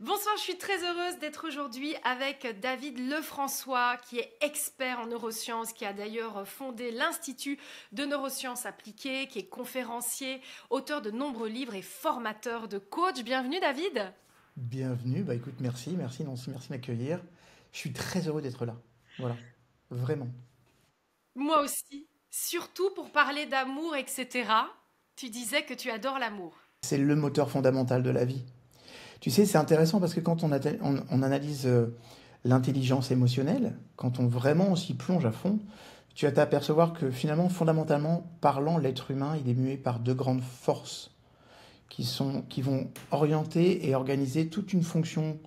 Bonsoir, je suis très heureuse d'être aujourd'hui avec David Lefrançois, qui est expert en neurosciences, qui a d'ailleurs fondé l'Institut de neurosciences appliquées, qui est conférencier, auteur de nombreux livres et formateur de coach. Bienvenue David. Bienvenue, bah écoute, merci Nancy, merci de m'accueillir. Je suis très heureux d'être là. Voilà, vraiment. Moi aussi, surtout pour parler d'amour, etc. Tu disais que tu adores l'amour. C'est le moteur fondamental de la vie. Tu sais, c'est intéressant parce que quand on analyse l'intelligence émotionnelle, quand on s'y plonge à fond, tu vas t'apercevoir que finalement, fondamentalement parlant, l'être humain, il est mué par deux grandes forces qui vont orienter et organiser toute une fonction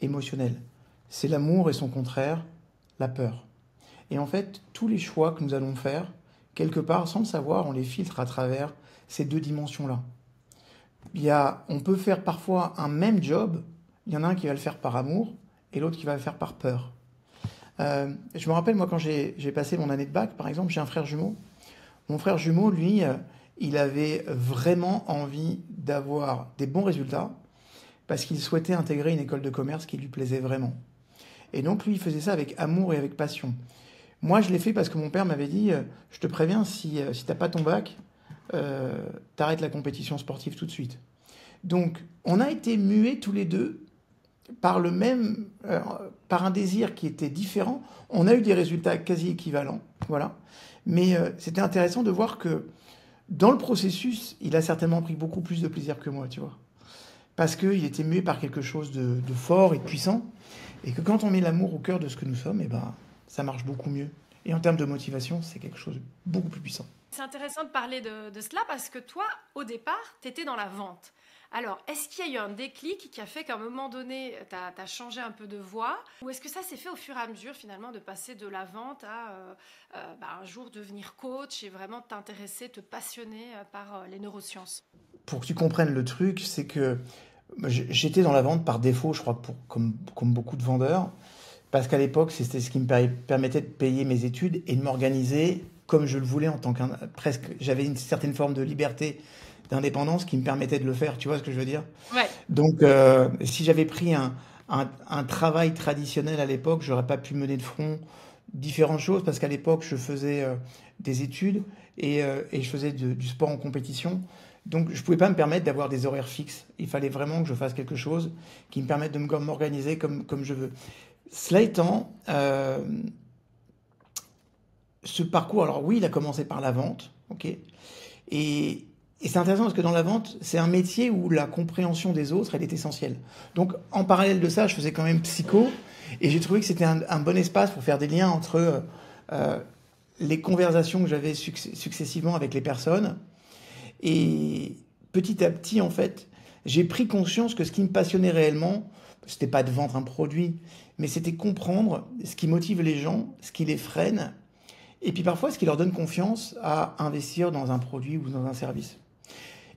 émotionnelle. C'est l'amour et son contraire, la peur. Et en fait, tous les choix que nous allons faire, quelque part, sans le savoir, on les filtre à travers ces deux dimensions-là. On peut faire parfois un même job, il y en a un qui va le faire par amour et l'autre qui va le faire par peur. Je me rappelle, moi, quand j'ai passé mon année de bac, par exemple, j'ai un frère jumeau. Mon frère jumeau, lui, il avait vraiment envie d'avoir des bons résultats parce qu'il souhaitait intégrer une école de commerce qui lui plaisait vraiment. Et donc, lui, il faisait ça avec amour et avec passion. Moi, je l'ai fait parce que mon père m'avait dit, je te préviens, si t'as pas ton bac, t'arrêtes la compétition sportive tout de suite. Donc, on a été mués tous les deux par par un désir qui était différent. On a eu des résultats quasi équivalents, voilà. Mais c'était intéressant de voir que dans le processus, il a certainement pris beaucoup plus de plaisir que moi, tu vois. Parce qu'il était mué par quelque chose de fort et de puissant. Et que quand on met l'amour au cœur de ce que nous sommes, eh ben, ça marche beaucoup mieux. Et en termes de motivation, c'est quelque chose de beaucoup plus puissant. C'est intéressant de parler de cela parce que toi, au départ, tu étais dans la vente. Alors, est-ce qu'il y a eu un déclic qui a fait qu'à un moment donné, tu as changé un peu de voie? Ou est-ce que ça s'est fait au fur et à mesure, finalement, de passer de la vente à un jour devenir coach et vraiment t'intéresser, te passionner par les neurosciences? Pour que tu comprennes le truc, c'est que j'étais dans la vente par défaut, je crois, comme beaucoup de vendeurs. Parce qu'à l'époque, c'était ce qui me permettait de payer mes études et de m'organiser comme je le voulais en tant qu'un presque. J'avais une certaine forme de liberté, d'indépendance qui me permettait de le faire. Tu vois ce que je veux dire? Ouais. Donc, si j'avais pris un travail traditionnel à l'époque, j'aurais pas pu mener de front différentes choses parce qu'à l'époque, je faisais des études et je faisais du sport en compétition. Donc, je pouvais pas me permettre d'avoir des horaires fixes. Il fallait vraiment que je fasse quelque chose qui me permette de m'organiser comme je veux. Cela étant, ce parcours, alors oui, il a commencé par la vente, ok. Et c'est intéressant parce que dans la vente, c'est un métier où la compréhension des autres, elle est essentielle. Donc, en parallèle de ça, je faisais quand même psycho, et j'ai trouvé que c'était un bon espace pour faire des liens entre euh, les conversations que j'avais successivement avec les personnes. Et petit à petit, en fait, j'ai pris conscience que ce qui me passionnait réellement, c'était pas de vendre un produit, mais c'était comprendre ce qui motive les gens, ce qui les freine, et puis parfois ce qui leur donne confiance à investir dans un produit ou dans un service.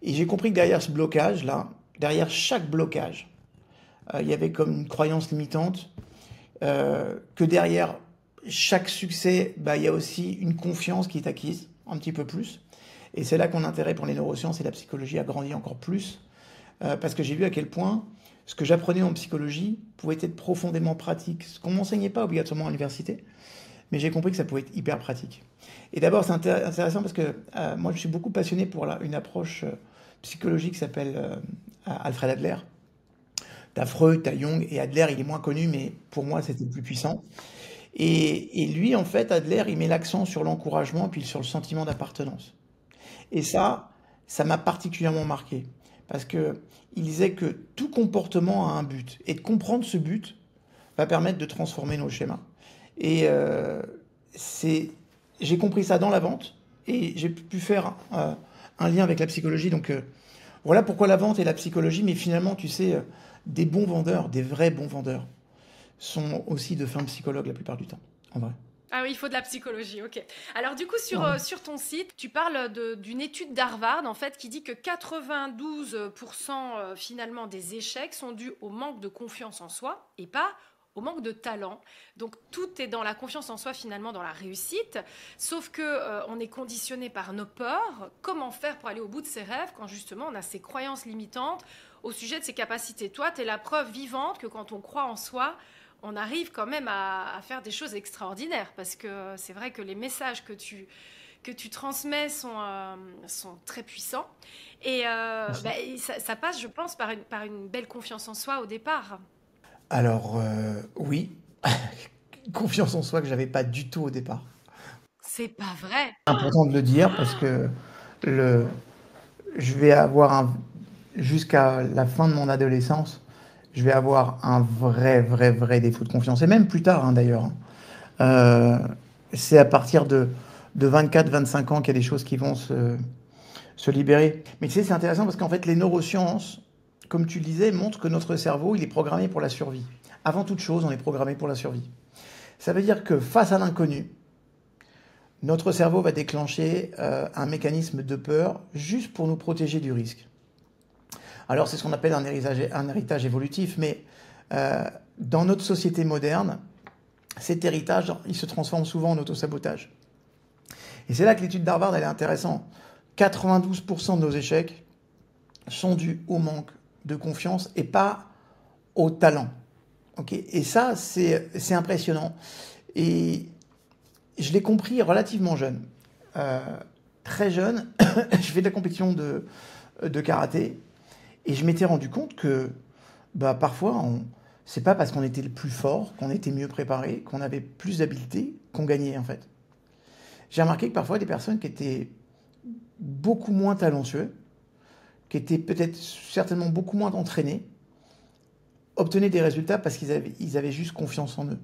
Et j'ai compris que derrière ce blocage-là, derrière chaque blocage, il y avait comme une croyance limitante, que derrière chaque succès, bah, il y a aussi une confiance qui est acquise, un petit peu plus. Et c'est là que mon intérêt pour les neurosciences et la psychologie a grandi encore plus, parce que j'ai vu à quel point ce que j'apprenais en psychologie pouvait être profondément pratique. Ce qu'on m'enseignait pas obligatoirement à l'université, mais j'ai compris que ça pouvait être hyper pratique. Et d'abord, c'est intéressant parce que moi, je suis beaucoup passionné pour une approche psychologique qui s'appelle Alfred Adler. T'as Freud, t'as Jung, et Adler, il est moins connu, mais pour moi, c'était le plus puissant. Et lui, en fait, Adler, il met l'accent sur l'encouragement puis sur le sentiment d'appartenance. Et ça m'a particulièrement marqué. Parce que il disait que tout comportement a un but. Et de comprendre ce but va permettre de transformer nos schémas. Et c'est, j'ai compris ça dans la vente. Et j'ai pu faire un lien avec la psychologie. Donc voilà pourquoi la vente et la psychologie. Mais finalement, tu sais, des bons vendeurs, des vrais bons vendeurs, sont aussi de fins psychologues la plupart du temps. En vrai. Ah oui, il faut de la psychologie, ok. Alors du coup, Ouais. sur ton site, tu parles d'une étude d'Harvard, en fait, qui dit que 92% finalement des échecs sont dus au manque de confiance en soi et pas au manque de talent. Donc tout est dans la confiance en soi, finalement, dans la réussite. Sauf que on est conditionné par nos peurs. Comment faire pour aller au bout de ses rêves quand justement on a ces croyances limitantes au sujet de ses capacités. Toi, tu es la preuve vivante que quand on croit en soi, on arrive quand même à faire des choses extraordinaires. Parce que c'est vrai que les messages que tu transmets sont très puissants. Et Merci. ça passe, je pense, par une belle confiance en soi au départ. Alors, oui, confiance en soi que j'avais pas du tout au départ. C'est pas vrai. C'est important de le dire parce que le, je vais avoir jusqu'à la fin de mon adolescence, je vais avoir un vrai défaut de confiance. Et même plus tard, hein, d'ailleurs. Euh, c'est à partir de 24-25 ans qu'il y a des choses qui vont se libérer. Mais tu sais, c'est intéressant parce qu'en fait, les neurosciences, comme tu le disais, montrent que notre cerveau, il est programmé pour la survie. Avant toute chose, on est programmé pour la survie. Ça veut dire que face à l'inconnu, notre cerveau va déclencher un mécanisme de peur juste pour nous protéger du risque. Alors c'est ce qu'on appelle un héritage évolutif, mais dans notre société moderne, cet héritage, il se transforme souvent en autosabotage. Et c'est là que l'étude d'Harvard, elle est intéressante. 92% de nos échecs sont dus au manque de confiance et pas au talent. Okay, et ça, c'est impressionnant. Et je l'ai compris relativement jeune. Euh, Très jeune, je fais de la compétition de karaté et je m'étais rendu compte que bah, parfois, c'est pas parce qu'on était le plus fort, qu'on était mieux préparé, qu'on avait plus d'habileté, qu'on gagnait en fait. J'ai remarqué que parfois des personnes qui étaient beaucoup moins talentueux, qui étaient peut-être certainement beaucoup moins entraînés, obtenaient des résultats parce ils avaient juste confiance en eux.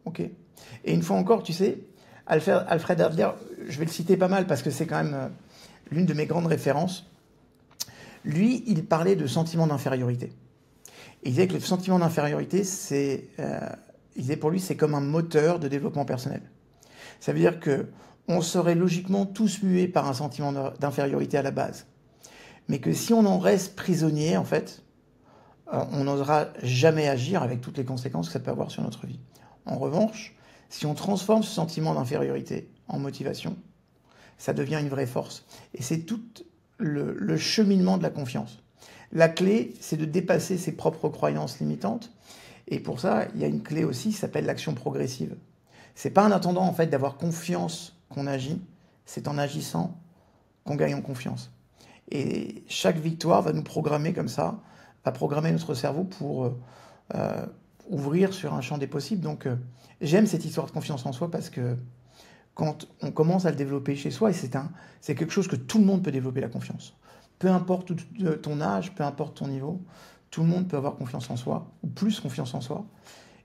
Ok. Et une fois encore, tu sais, Alfred Adler, je vais le citer pas mal parce que c'est quand même l'une de mes grandes références. Lui, il parlait de sentiment d'infériorité. Il disait que le sentiment d'infériorité, il disait pour lui, c'est comme un moteur de développement personnel. Ça veut dire que on serait logiquement tous mués par un sentiment d'infériorité à la base. Mais que si on en reste prisonnier, en fait, on n'osera jamais agir avec toutes les conséquences que ça peut avoir sur notre vie. En revanche, si on transforme ce sentiment d'infériorité en motivation, ça devient une vraie force. Et c'est tout le cheminement de la confiance. La clé, c'est de dépasser ses propres croyances limitantes. Et pour ça, il y a une clé aussi qui s'appelle l'action progressive. C'est pas en attendant en fait d'avoir confiance qu'on agit, c'est en agissant qu'on gagne en confiance. Et chaque victoire va nous programmer comme ça, va programmer notre cerveau pour ouvrir sur un champ des possibles. Donc j'aime cette histoire de confiance en soi parce que quand on commence à le développer chez soi, et c'est quelque chose que tout le monde peut développer la confiance. Peu importe ton âge, peu importe ton niveau, tout le monde peut avoir confiance en soi, ou plus confiance en soi,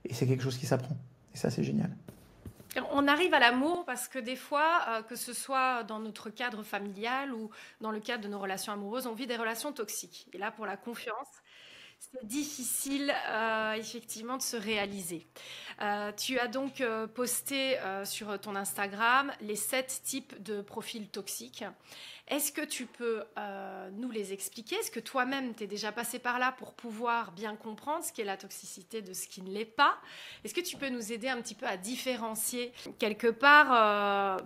et c'est quelque chose qui s'apprend. Et ça, c'est génial. On arrive à l'amour parce que des fois, que ce soit dans notre cadre familial ou dans le cadre de nos relations amoureuses, on vit des relations toxiques. Et là, pour la confiance, c'est difficile effectivement de se réaliser. Tu as donc posté sur ton Instagram les 7 types de profils toxiques. Est-ce que tu peux nous les expliquer? Est-ce que toi-même, tu es déjà passé par là pour pouvoir bien comprendre ce qu'est la toxicité de ce qui ne l'est pas? Est-ce que tu peux nous aider un petit peu à différencier quelque part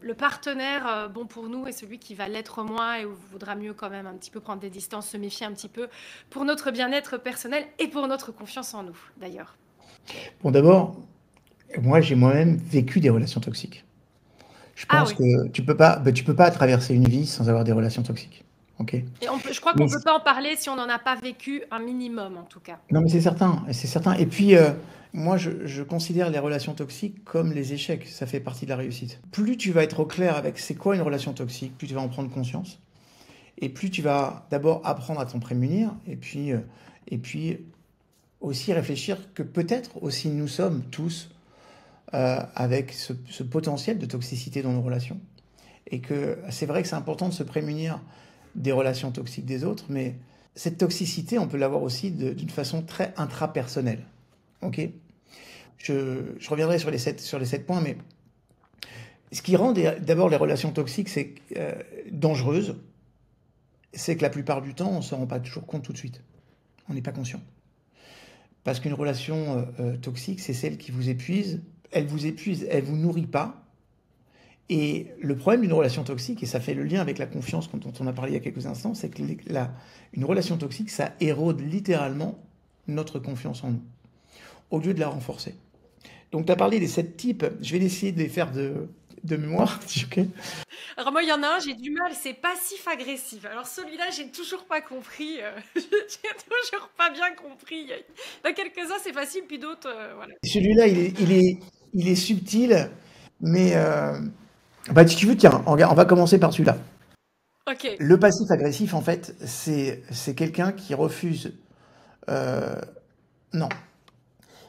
le partenaire bon pour nous et celui qui va l'être moins et où voudra mieux quand même un petit peu prendre des distances, se méfier un petit peu pour notre bien-être personnel et pour notre confiance en nous, d'ailleurs? Bon, d'abord, moi, j'ai moi-même vécu des relations toxiques. Je Ah pense oui. que tu peux pas traverser une vie sans avoir des relations toxiques. Ok. Et je crois qu'on Mais ne peut pas en parler si on n'en a pas vécu un minimum, en tout cas. non, mais c'est certain, c'est certain. Et puis, moi, je considère les relations toxiques comme les échecs. Ça fait partie de la réussite. Plus tu vas être au clair avec c'est quoi une relation toxique, plus tu vas en prendre conscience. Et plus tu vas d'abord apprendre à t'en prémunir. Et puis aussi réfléchir que peut-être aussi nous sommes tous avec ce potentiel de toxicité dans nos relations. Et que c'est vrai que c'est important de se prémunir des relations toxiques des autres, mais cette toxicité, on peut l'avoir aussi d'une façon très intrapersonnelle. Ok. Je reviendrai sur les 7 points, mais ce qui rend d'abord les relations toxiques dangereuses, c'est que la plupart du temps, on ne se rend pas toujours compte tout de suite. On n'est pas conscient. Parce qu'une relation toxique, c'est celle qui vous épuise. Elle vous épuise, elle vous nourrit pas. Et le problème d'une relation toxique, et ça fait le lien avec la confiance dont on a parlé il y a quelques instants, c'est que une relation toxique, ça érode littéralement notre confiance en nous, au lieu de la renforcer. Donc tu as parlé des 7 types, je vais essayer de les faire de mémoire. Ok. Alors moi, il y en a un, j'ai du mal, c'est passif-agressif. Alors celui-là, j'ai toujours pas compris. J'ai toujours pas bien compris. Dans quelques-uns, c'est facile, puis d'autres, voilà. Celui-là, il est subtil, mais bah, si tu veux, tiens, on va commencer par celui-là. Ok. Le passif agressif, en fait, c'est quelqu'un qui refuse. euh, non,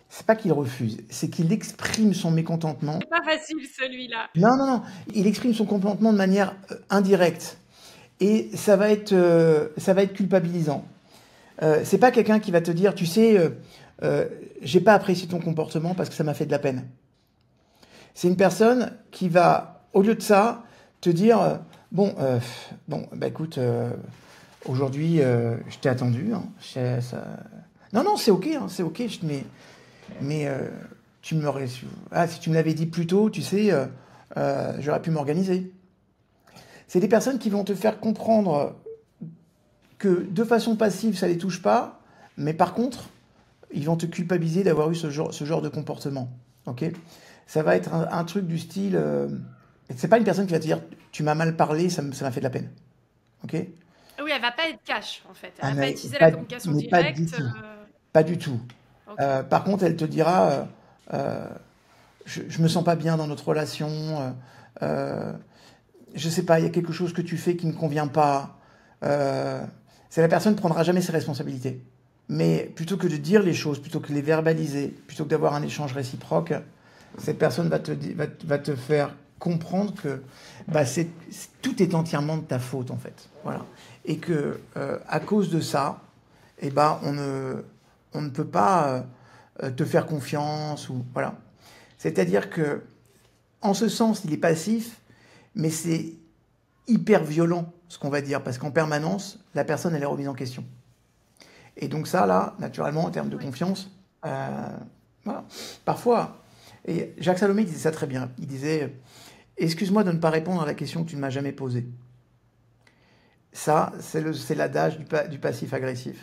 c'est pas qu'il refuse, c'est qu'il exprime son mécontentement. C'est pas facile, celui-là. Non, non, non, il exprime son contentement de manière indirecte. Et ça va être culpabilisant. C'est pas quelqu'un qui va te dire, tu sais, j'ai pas apprécié ton comportement parce que ça m'a fait de la peine. C'est une personne qui va, au lieu de ça, te dire, bon, bah écoute, aujourd'hui, je t'ai attendu. Hein, Non, non, c'est ok, mais tu me l'aurais su. Ah, si tu me l'avais dit plus tôt, tu sais, j'aurais pu m'organiser. C'est des personnes qui vont te faire comprendre que de façon passive, ça les touche pas, mais par contre, ils vont te culpabiliser d'avoir eu ce genre de comportement. Ok. Ça va être un truc du style. C'est pas une personne qui va te dire tu m'as mal parlé, ça m'a fait de la peine. Ok. Oui, elle va pas être cash, en fait. Elle Ah, va pas mais utiliser la pas, communication mais pas du directe. tout. Pas du tout. Ok. Par contre, elle te dira euh, je me sens pas bien dans notre relation. Euh, je sais pas, il y a quelque chose que tu fais qui me convient pas. Euh, c'est la personne ne prendra jamais ses responsabilités. Mais plutôt que de dire les choses, plutôt que de les verbaliser, plutôt que d'avoir un échange réciproque, cette personne va te faire comprendre que bah, tout est entièrement de ta faute en fait. Voilà. Et que à cause de ça, eh ben, on ne peut pas te faire confiance ou voilà. C'est-à-dire que en ce sens, il est passif, mais c'est hyper violent ce qu'on va dire parce qu'en permanence, la personne elle est remise en question. Et donc ça, là, naturellement, en termes de Oui. confiance, voilà. Parfois, et Jacques Salomé disait ça très bien, il disait « Excuse-moi de ne pas répondre à la question que tu ne m'as jamais posée ». Ça, c'est l'adage du passif agressif.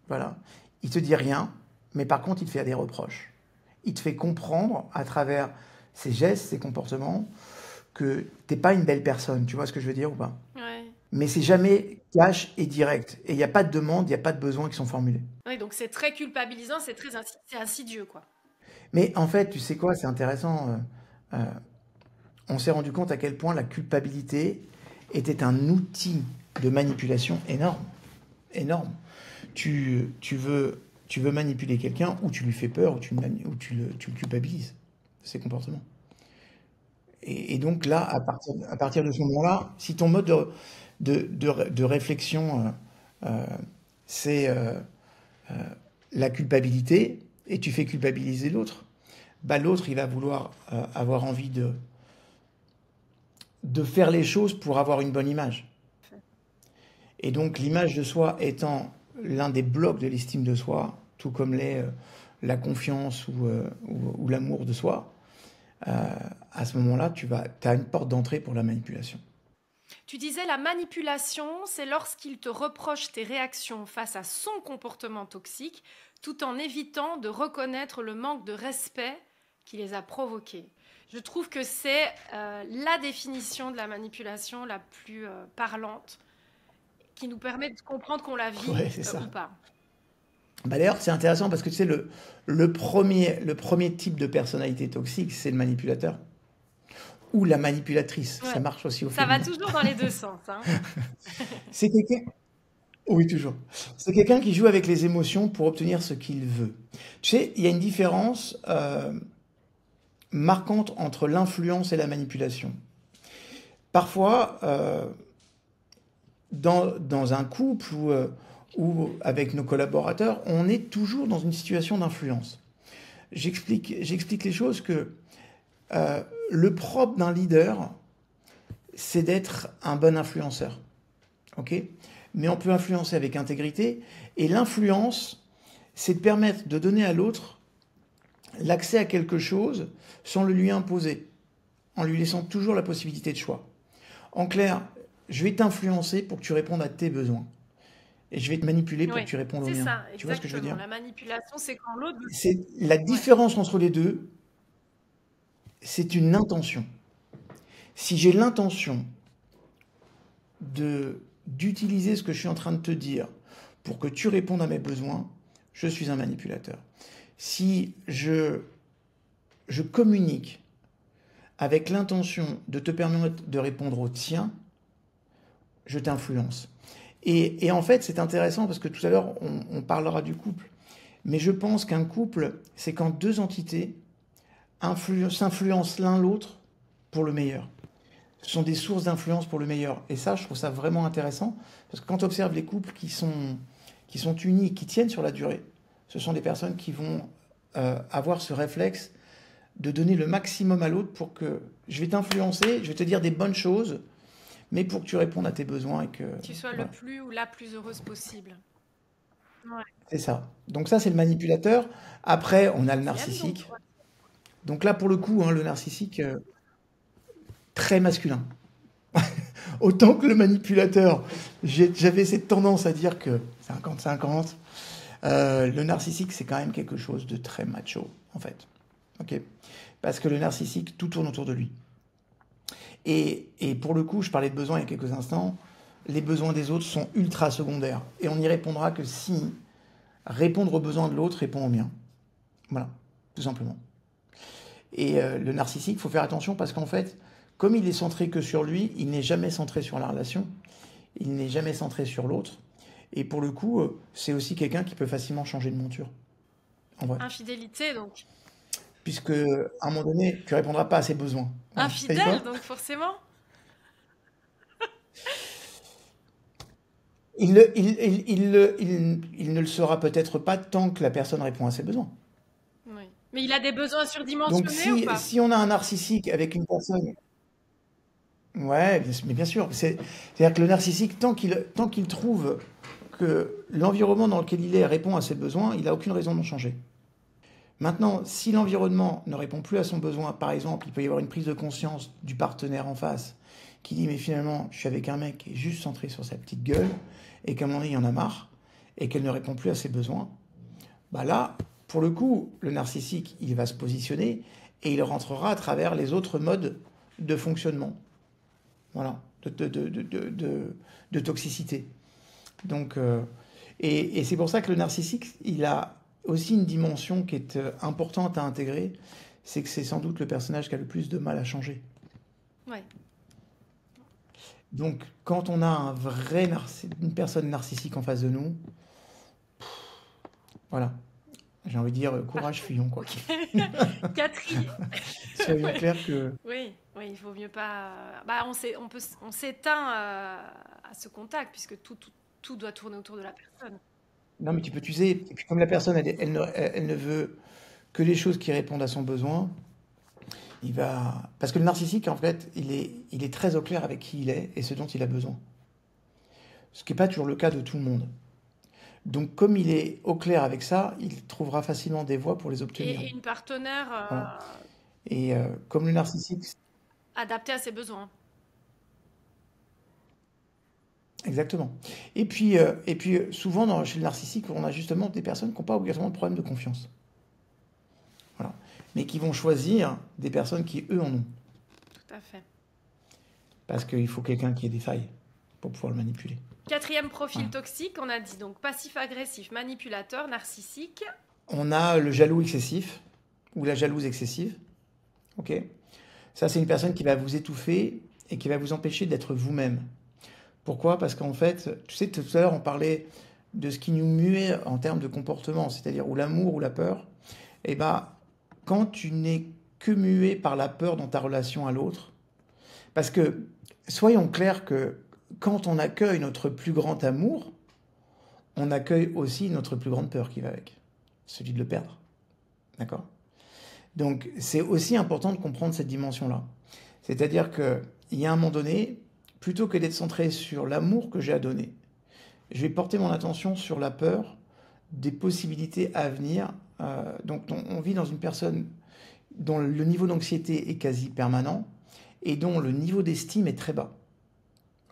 Voilà. Il te dit rien, mais par contre, il te fait des reproches. Il te fait comprendre, à travers ses gestes, ses comportements, que t'es pas une belle personne. Tu vois ce que je veux dire ou pas? Ouais. Mais c'est jamais cash et direct. Et il n'y a pas de demande, il n'y a pas de besoins qui sont formulés. Oui, donc c'est très culpabilisant, c'est insidieux, quoi. Mais en fait, tu sais quoi, c'est intéressant. Euh, on s'est rendu compte à quel point la culpabilité était un outil de manipulation énorme. Énorme. Tu veux manipuler quelqu'un, ou tu lui fais peur, ou tu le culpabilises, ses comportements. Et donc là, à partir de ce moment-là, si ton mode de réflexion, c'est la culpabilité, et tu fais culpabiliser l'autre, bah l'autre, il va vouloir avoir envie de faire les choses pour avoir une bonne image. Et donc l'image de soi étant l'un des blocs de l'estime de soi, tout comme l'est la confiance ou l'amour de soi, à ce moment-là, as une porte d'entrée pour la manipulation. Tu disais la manipulation, c'est lorsqu'il te reproche tes réactions face à son comportement toxique, tout en évitant de reconnaître le manque de respect qui les a provoqués. Je trouve que c'est la définition de la manipulation la plus parlante, qui nous permet de comprendre qu'on la vit Ouais, c'est ou ça. pas. Bah d'ailleurs, c'est intéressant parce que tu sais, le premier type de personnalité toxique, c'est le manipulateur. Ou la manipulatrice. Ça Ouais. marche aussi au Ça va féminin. toujours dans les deux sens, hein. C'est quelqu'un. Oui, toujours. C'est quelqu'un qui joue avec les émotions pour obtenir ce qu'il veut. Tu sais, il y a une différence marquante entre l'influence et la manipulation. Parfois, dans un couple ou avec nos collaborateurs, on est toujours dans une situation d'influence. J'explique les choses que le propre d'un leader, c'est d'être un bon influenceur. Ok. Mais on peut influencer avec intégrité. Et l'influence, c'est de permettre de donner à l'autre l'accès à quelque chose sans le lui imposer. en lui laissant toujours la possibilité de choix. En clair, je vais t'influencer pour que tu répondes à tes besoins. Et je vais te manipuler pour Oui, que tu répondes aux c'est miens. ça, Tu vois ce que je veux exactement. dire? La manipulation, c'est quand l'autre... C'est la Ouais, différence entre les deux, c'est une intention. Si j'ai l'intention d'utiliser ce que je suis en train de te dire pour que tu répondes à mes besoins, je suis un manipulateur. Si je communique avec l'intention de te permettre de répondre aux tiens, je t'influence. Et en fait, c'est intéressant parce que tout à l'heure, on parlera du couple. Mais je pense qu'un couple, c'est quand deux entités s'influencent l'un l'autre pour le meilleur. Ce sont des sources d'influence pour le meilleur. Et ça, je trouve ça vraiment intéressant. Parce que quand on observe les couples qui sont unis, qui tiennent sur la durée, ce sont des personnes qui vont avoir ce réflexe de donner le maximum à l'autre pour que je vais t'influencer, je vais te dire des bonnes choses, mais pour que tu répondes à tes besoins et que... tu sois le Voilà. plus ou la plus heureuse possible. Ouais. C'est ça. Donc ça, c'est le manipulateur. Après, on a le Troisième, donc. narcissique. Donc là, pour le coup, hein, le narcissique, très masculin. Autant que le manipulateur, j'avais cette tendance à dire que 50-50. Le narcissique, c'est quand même quelque chose de très macho, en fait. Ok. Parce que le narcissique, tout tourne autour de lui. Et pour le coup, je parlais de besoins il y a quelques instants, les besoins des autres sont ultra secondaires. Et on n'y répondra que si répondre aux besoins de l'autre répond aux miens. Voilà, tout simplement. Et le narcissique, il faut faire attention parce qu'en fait, comme il est centré que sur lui, il n'est jamais centré sur la relation, il n'est jamais centré sur l'autre. Et pour le coup, c'est aussi quelqu'un qui peut facilement changer de monture. En vrai. Infidélité, donc. Puisque, à un moment donné, tu ne répondras pas à ses besoins. Voilà. Ça y Infidèle, va. donc forcément. Il ne le sera peut-être pas tant que la personne répond à ses besoins. Oui. Mais il a des besoins Donc, surdimensionnés ou pas? si on a un narcissique avec une personne. Ouais, mais bien sûr. C'est-à-dire que le narcissique, tant qu'il trouve que l'environnement dans lequel il est répond à ses besoins, il n'a aucune raison d'en changer. Maintenant, si l'environnement ne répond plus à son besoin, par exemple, il peut y avoir une prise de conscience du partenaire en face qui dit mais finalement, je suis avec un mec qui est juste centré sur sa petite gueule et qu'à un moment donné, il en a marre et qu'elle ne répond plus à ses besoins. Bah là, pour le coup, le narcissique, il va se positionner et il rentrera à travers les autres modes de fonctionnement. Voilà, de toxicité. Donc, et c'est pour ça que le narcissique, il a aussi une dimension qui est importante à intégrer, c'est que c'est sans doute le personnage qui a le plus de mal à changer. Ouais. Donc, quand on a une personne narcissique en face de nous, voilà, j'ai envie de dire courage, fuyons, quoi. Catherine. Soyons Ouais. clairs que... Oui, oui, il vaut mieux pas. Bah, on s'éteint à ce contact puisque tout doit tourner autour de la personne. Non, mais tu peux t'user. Et puis, comme la personne, elle ne veut que les choses qui répondent à son besoin, il va... Parce que le narcissique, en fait, il est très au clair avec qui il est et ce dont il a besoin. Ce qui n'est pas toujours le cas de tout le monde. Donc, comme il est au clair avec ça, il trouvera facilement des voies pour les obtenir. Et une partenaire Voilà. Et comme le narcissique, adaptée à ses besoins. exactement. Et puis souvent, chez le narcissique, on a justement des personnes qui n'ont pas obligatoirement de problème de confiance. Voilà. Mais qui vont choisir des personnes qui, eux, en ont. Tout à fait. Parce qu'il faut quelqu'un qui ait des failles pour pouvoir le manipuler. Quatrième profil Voilà. toxique, on a dit donc passif-agressif, manipulateur, narcissique. On a le jaloux excessif ou la jalouse excessive. Ok. Ça, c'est une personne qui va vous étouffer et qui va vous empêcher d'être vous-même. Pourquoi? Parce qu'en fait, tu sais, tout à l'heure, on parlait de ce qui nous muait en termes de comportement, c'est-à-dire ou l'amour ou la peur. Et ben, quand tu n'es que muet par la peur dans ta relation à l'autre, parce que soyons clairs que quand on accueille notre plus grand amour, on accueille aussi notre plus grande peur qui va avec, celui de le perdre. D'accord? Donc, c'est aussi important de comprendre cette dimension-là. C'est-à-dire qu'il y a un moment donné, plutôt que d'être centré sur l'amour que j'ai à donner, je vais porter mon attention sur la peur des possibilités à venir. Donc, on vit dans une personne dont le niveau d'anxiété est quasi permanent et dont le niveau d'estime est très bas.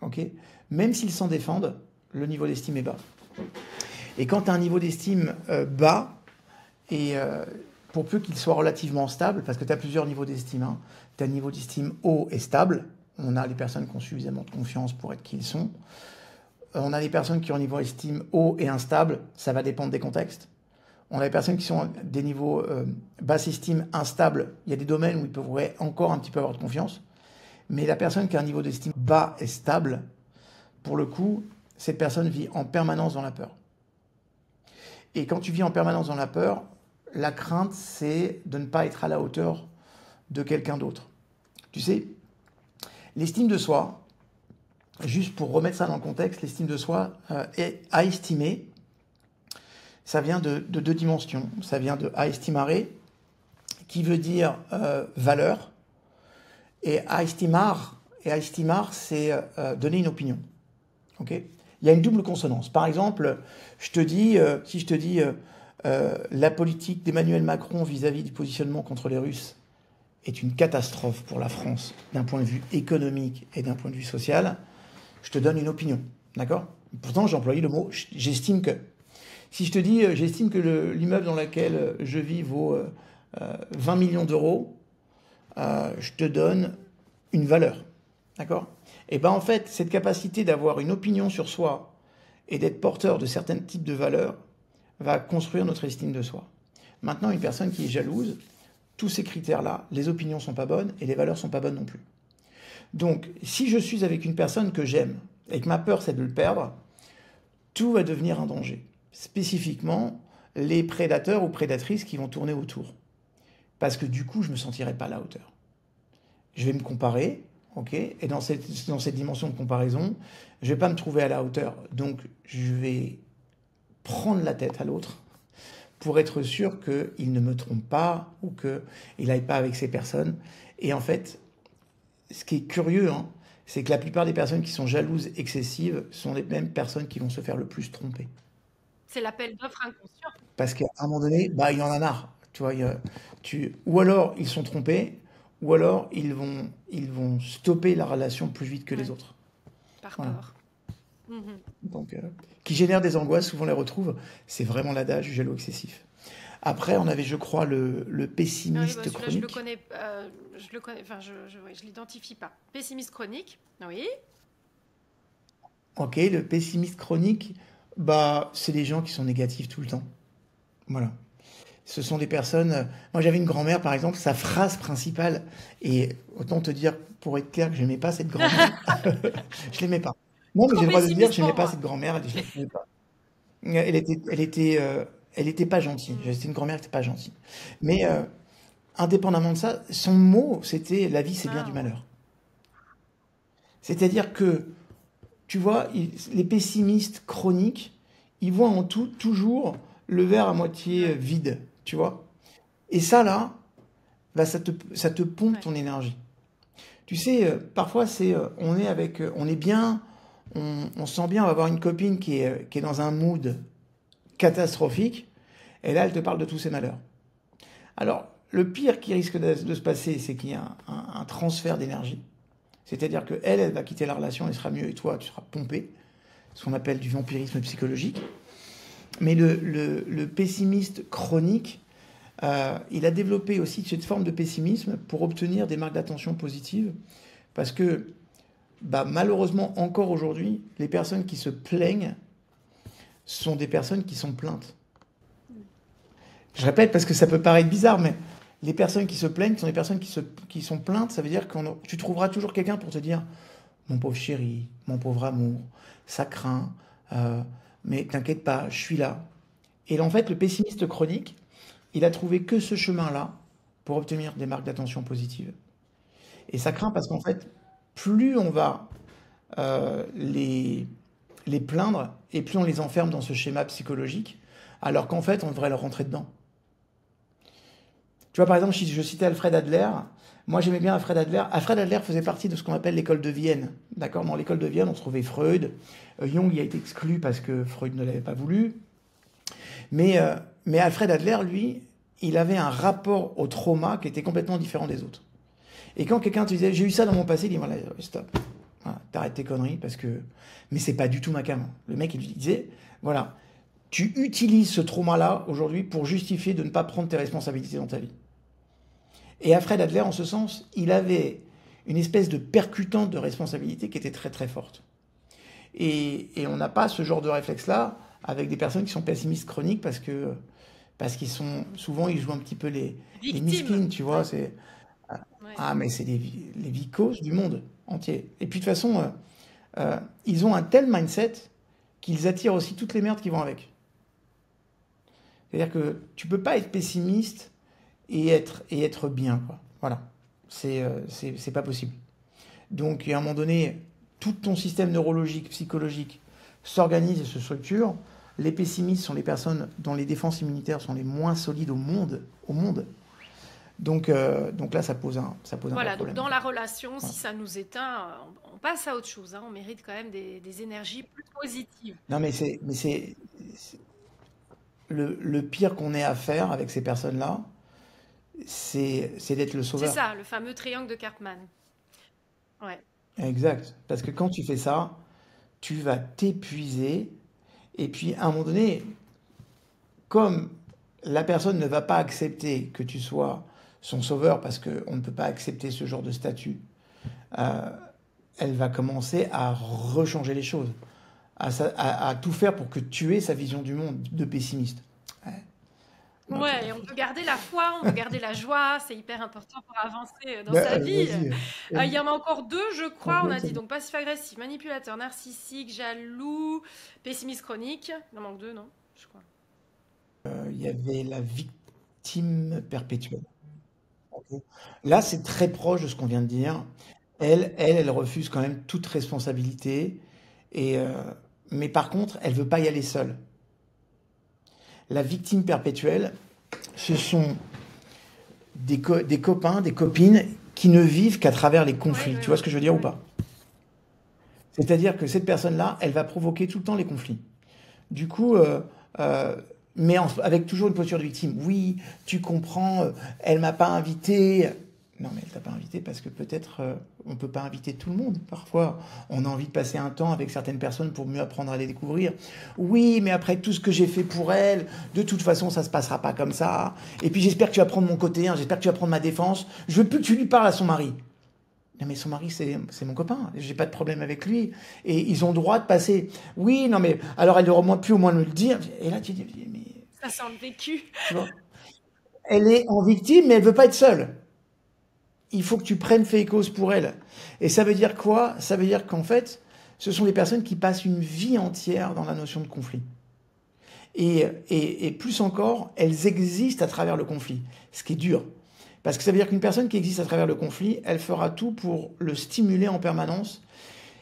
Okay, même s'ils s'en défendent, le niveau d'estime est bas. Et quand tu as un niveau d'estime bas, et pour peu qu'il soit relativement stable, parce que tu as plusieurs niveaux d'estime, hein, tu as un niveau d'estime haut et stable, on a les personnes qui ont suffisamment de confiance pour être qui ils sont, on a les personnes qui ont un niveau d'estime haut et instable, ça va dépendre des contextes. On a les personnes qui sont à des niveaux basse estime, instables, il y a des domaines où ils pourraient encore un petit peu avoir de confiance, mais la personne qui a un niveau d'estime bas et stable, pour le coup, cette personne vit en permanence dans la peur. Et quand tu vis en permanence dans la peur, la crainte, c'est de ne pas être à la hauteur de quelqu'un d'autre. Tu sais, l'estime de soi, juste pour remettre ça dans le contexte, l'estime de soi est à estimer, ça vient de deux dimensions. Ça vient de a estimare, qui veut dire valeur, et a estimar, c'est donner une opinion. Okay, il y a une double consonance. Par exemple, si je te dis la politique d'Emmanuel Macron vis-à-vis du positionnement contre les Russes est une catastrophe pour la France d'un point de vue économique et d'un point de vue social, je te donne une opinion. D'accord? Pourtant, j'ai employé le mot « j'estime que ». Si je te dis « j'estime que l'immeuble dans lequel je vis vaut 20 millions d'euros », je te donne une valeur. D'accord? Et bien en fait, cette capacité d'avoir une opinion sur soi et d'être porteur de certains types de valeurs va construire notre estime de soi. Maintenant, une personne qui est jalouse, tous ces critères-là, les opinions ne sont pas bonnes et les valeurs ne sont pas bonnes non plus. Donc, si je suis avec une personne que j'aime et que ma peur c'est de le perdre, tout va devenir un danger. Spécifiquement, les prédateurs ou prédatrices qui vont tourner autour. Parce que du coup, je ne me sentirai pas à la hauteur. Je vais me comparer, ok, et dans cette dimension de comparaison, je ne vais pas me trouver à la hauteur. Donc, je vais prendre la tête à l'autre pour être sûr qu'il ne me trompe pas ou qu'il n'aille pas avec ces personnes. Et en fait, ce qui est curieux, hein, c'est que la plupart des personnes qui sont jalouses excessives sont les mêmes personnes qui vont se faire le plus tromper. C'est l'appel d'offres inconscient. Parce qu'à un moment donné, bah, il y en a marre. Tu vois, ou alors ils sont trompés, ou alors ils vont stopper la relation plus vite que les autres. Par Voilà. peur. Mhm. Donc, qui génère des angoisses, souvent on les retrouve. C'est vraiment l'adage du jaloux excessif. Après, on avait, je crois, le Ah oui, pessimiste bah celui-là, chronique. je le connais, enfin, je l'identifie pas. Pessimiste chronique, oui. Ok, le pessimiste chronique, bah, c'est des gens qui sont négatifs tout le temps. Voilà. Ce sont des personnes. Moi, j'avais une grand-mère, par exemple, sa phrase principale, et autant te dire, pour être clair, que je n'aimais pas cette grand-mère. Je l'aimais pas. Non, mais Trop j'ai le droit de dire que pessimiste je n'aimais pour pas moi. cette grand-mère. Je l'aimais pas. Elle était pas gentille. C'était une grand-mère qui n'était pas gentille. Mais indépendamment de ça, son mot, c'était la vie, c'est bien du Ah, malheur. C'est-à-dire que, tu vois, les pessimistes chroniques, ils voient en tout toujours le verre à moitié ouais, vide, tu vois. Et ça, là, bah, ça te pompe ouais. ton énergie. Tu sais, parfois, on est bien, on se sent bien, on va avoir une copine qui est dans un mood catastrophique, et là, elle te parle de tous ses malheurs. Alors, le pire qui risque de se passer, c'est qu'il y a un transfert d'énergie. C'est-à-dire qu'elle, elle va quitter la relation, elle sera mieux, et toi, tu seras pompé, ce qu'on appelle du vampirisme psychologique. Mais le pessimiste chronique, il a développé aussi cette forme de pessimisme pour obtenir des marques d'attention positives, parce que bah, malheureusement, encore aujourd'hui, les personnes qui se plaignent sont des personnes qui sont plaintes. Je répète parce que ça peut paraître bizarre, mais les personnes qui se plaignent sont des personnes qui sont plaintes. Ça veut dire que tu trouveras toujours quelqu'un pour te dire mon pauvre chéri, mon pauvre amour, ça craint, mais t'inquiète pas, je suis là. Et en fait, le pessimiste chronique, il a trouvé que ce chemin-là pour obtenir des marques d'attention positives. Et ça craint parce qu'en fait, plus on va les plaindre et plus on les enferme dans ce schéma psychologique, alors qu'en fait, on devrait leur rentrer dedans. Tu vois, par exemple, si je citais Alfred Adler, moi j'aimais bien Alfred Adler. Alfred Adler faisait partie de ce qu'on appelle l'école de Vienne. D'accord? Dans l'école de Vienne, on trouvait Freud. Jung y a été exclu parce que Freud ne l'avait pas voulu. Mais Alfred Adler, lui, il avait un rapport au trauma qui était complètement différent des autres. Et quand quelqu'un te disait, j'ai eu ça dans mon passé, il dit, voilà, stop. Voilà, t'arrêtes tes conneries parce que... Mais c'est pas du tout ma cam. Le mec, il disait, voilà, tu utilises ce trauma-là aujourd'hui pour justifier de ne pas prendre tes responsabilités dans ta vie. Et Alfred Adler, en ce sens, il avait une espèce de percutante de responsabilité qui était très très forte. Et on n'a pas ce genre de réflexe-là avec des personnes qui sont pessimistes chroniques parce qu'ils sont souvent ils jouent un petit peu les Victime. miskines, tu vois. Ouais. C'est Ouais. mais c'est les vicos du monde entier. Et puis de toute façon, ils ont un tel mindset qu'ils attirent aussi toutes les merdes qui vont avec. C'est-à-dire que tu peux pas être pessimiste et être bien, quoi. Voilà, c'est pas possible. Donc à un moment donné, tout ton système neurologique, psychologique s'organise et se structure. Les pessimistes sont les personnes dont les défenses immunitaires sont les moins solides au monde. Donc là, ça pose un Voilà, vrai problème. donc dans la relation, Voilà. si ça nous éteint, on passe à autre chose. Hein. On mérite quand même des énergies plus positives. Non, mais le pire qu'on ait à faire avec ces personnes-là, c'est d'être le C'est sauveur. ça, le fameux triangle de Cartman. Ouais. Exact. Parce que quand tu fais ça, tu vas t'épuiser. Et puis, à un moment donné, comme la personne ne va pas accepter que tu sois son sauveur, parce qu'on ne peut pas accepter ce genre de statut, euh, elle va commencer à rechanger les choses, à tout faire pour que tu aies sa vision du monde de pessimiste. Ouais. Moi, c'est Ouais, et autre on chose. peut garder la foi, on peut garder la joie, c'est hyper important pour avancer dans sa Ben, vie. vas-y, Il y en a encore deux, je crois. On a dit complètement. donc passif-agressif, manipulateur, narcissique, jaloux, pessimiste chronique. Il en manque deux, non? Je crois. Il y avait la victime perpétuelle. Ok. Là, c'est très proche de ce qu'on vient de dire. Elle refuse quand même toute responsabilité. Et, mais par contre, elle veut pas y aller seule. La victime perpétuelle, ce sont des copains, des copines qui ne vivent qu'à travers les Oui, conflits. oui, Tu vois oui. ce que je veux dire ou Oui. pas? C'est-à-dire que cette personne-là, elle va provoquer tout le temps les conflits. Du coup, euh, mais avec toujours une posture de victime. Oui, tu comprends, elle m'a pas invité. Non, mais elle t'a pas invité parce que peut-être on peut pas inviter tout le monde. Parfois, on a envie de passer un temps avec certaines personnes pour mieux apprendre à les découvrir. Oui, mais après tout ce que j'ai fait pour elle, de toute façon, ça se passera pas comme ça. Et puis j'espère que tu vas prendre mon côté, hein, j'espère que tu vas prendre ma défense. Je veux plus que tu lui parles à son mari. Non, mais son mari, c'est mon copain. J'ai pas de problème avec lui. Et ils ont le droit de passer. Oui, non, mais alors elle aurait pu au moins me le dire. Et là, tu dis, mais Ça sent le vécu. tu vois, elle est en victime, mais elle veut pas être seule. Il faut que tu prennes fait et cause pour elle. Et ça veut dire quoi? Ça veut dire qu'en fait, ce sont des personnes qui passent une vie entière dans la notion de conflit. Et plus encore, elles existent à travers le conflit, ce qui est dur. Parce que ça veut dire qu'une personne qui existe à travers le conflit, elle fera tout pour le stimuler en permanence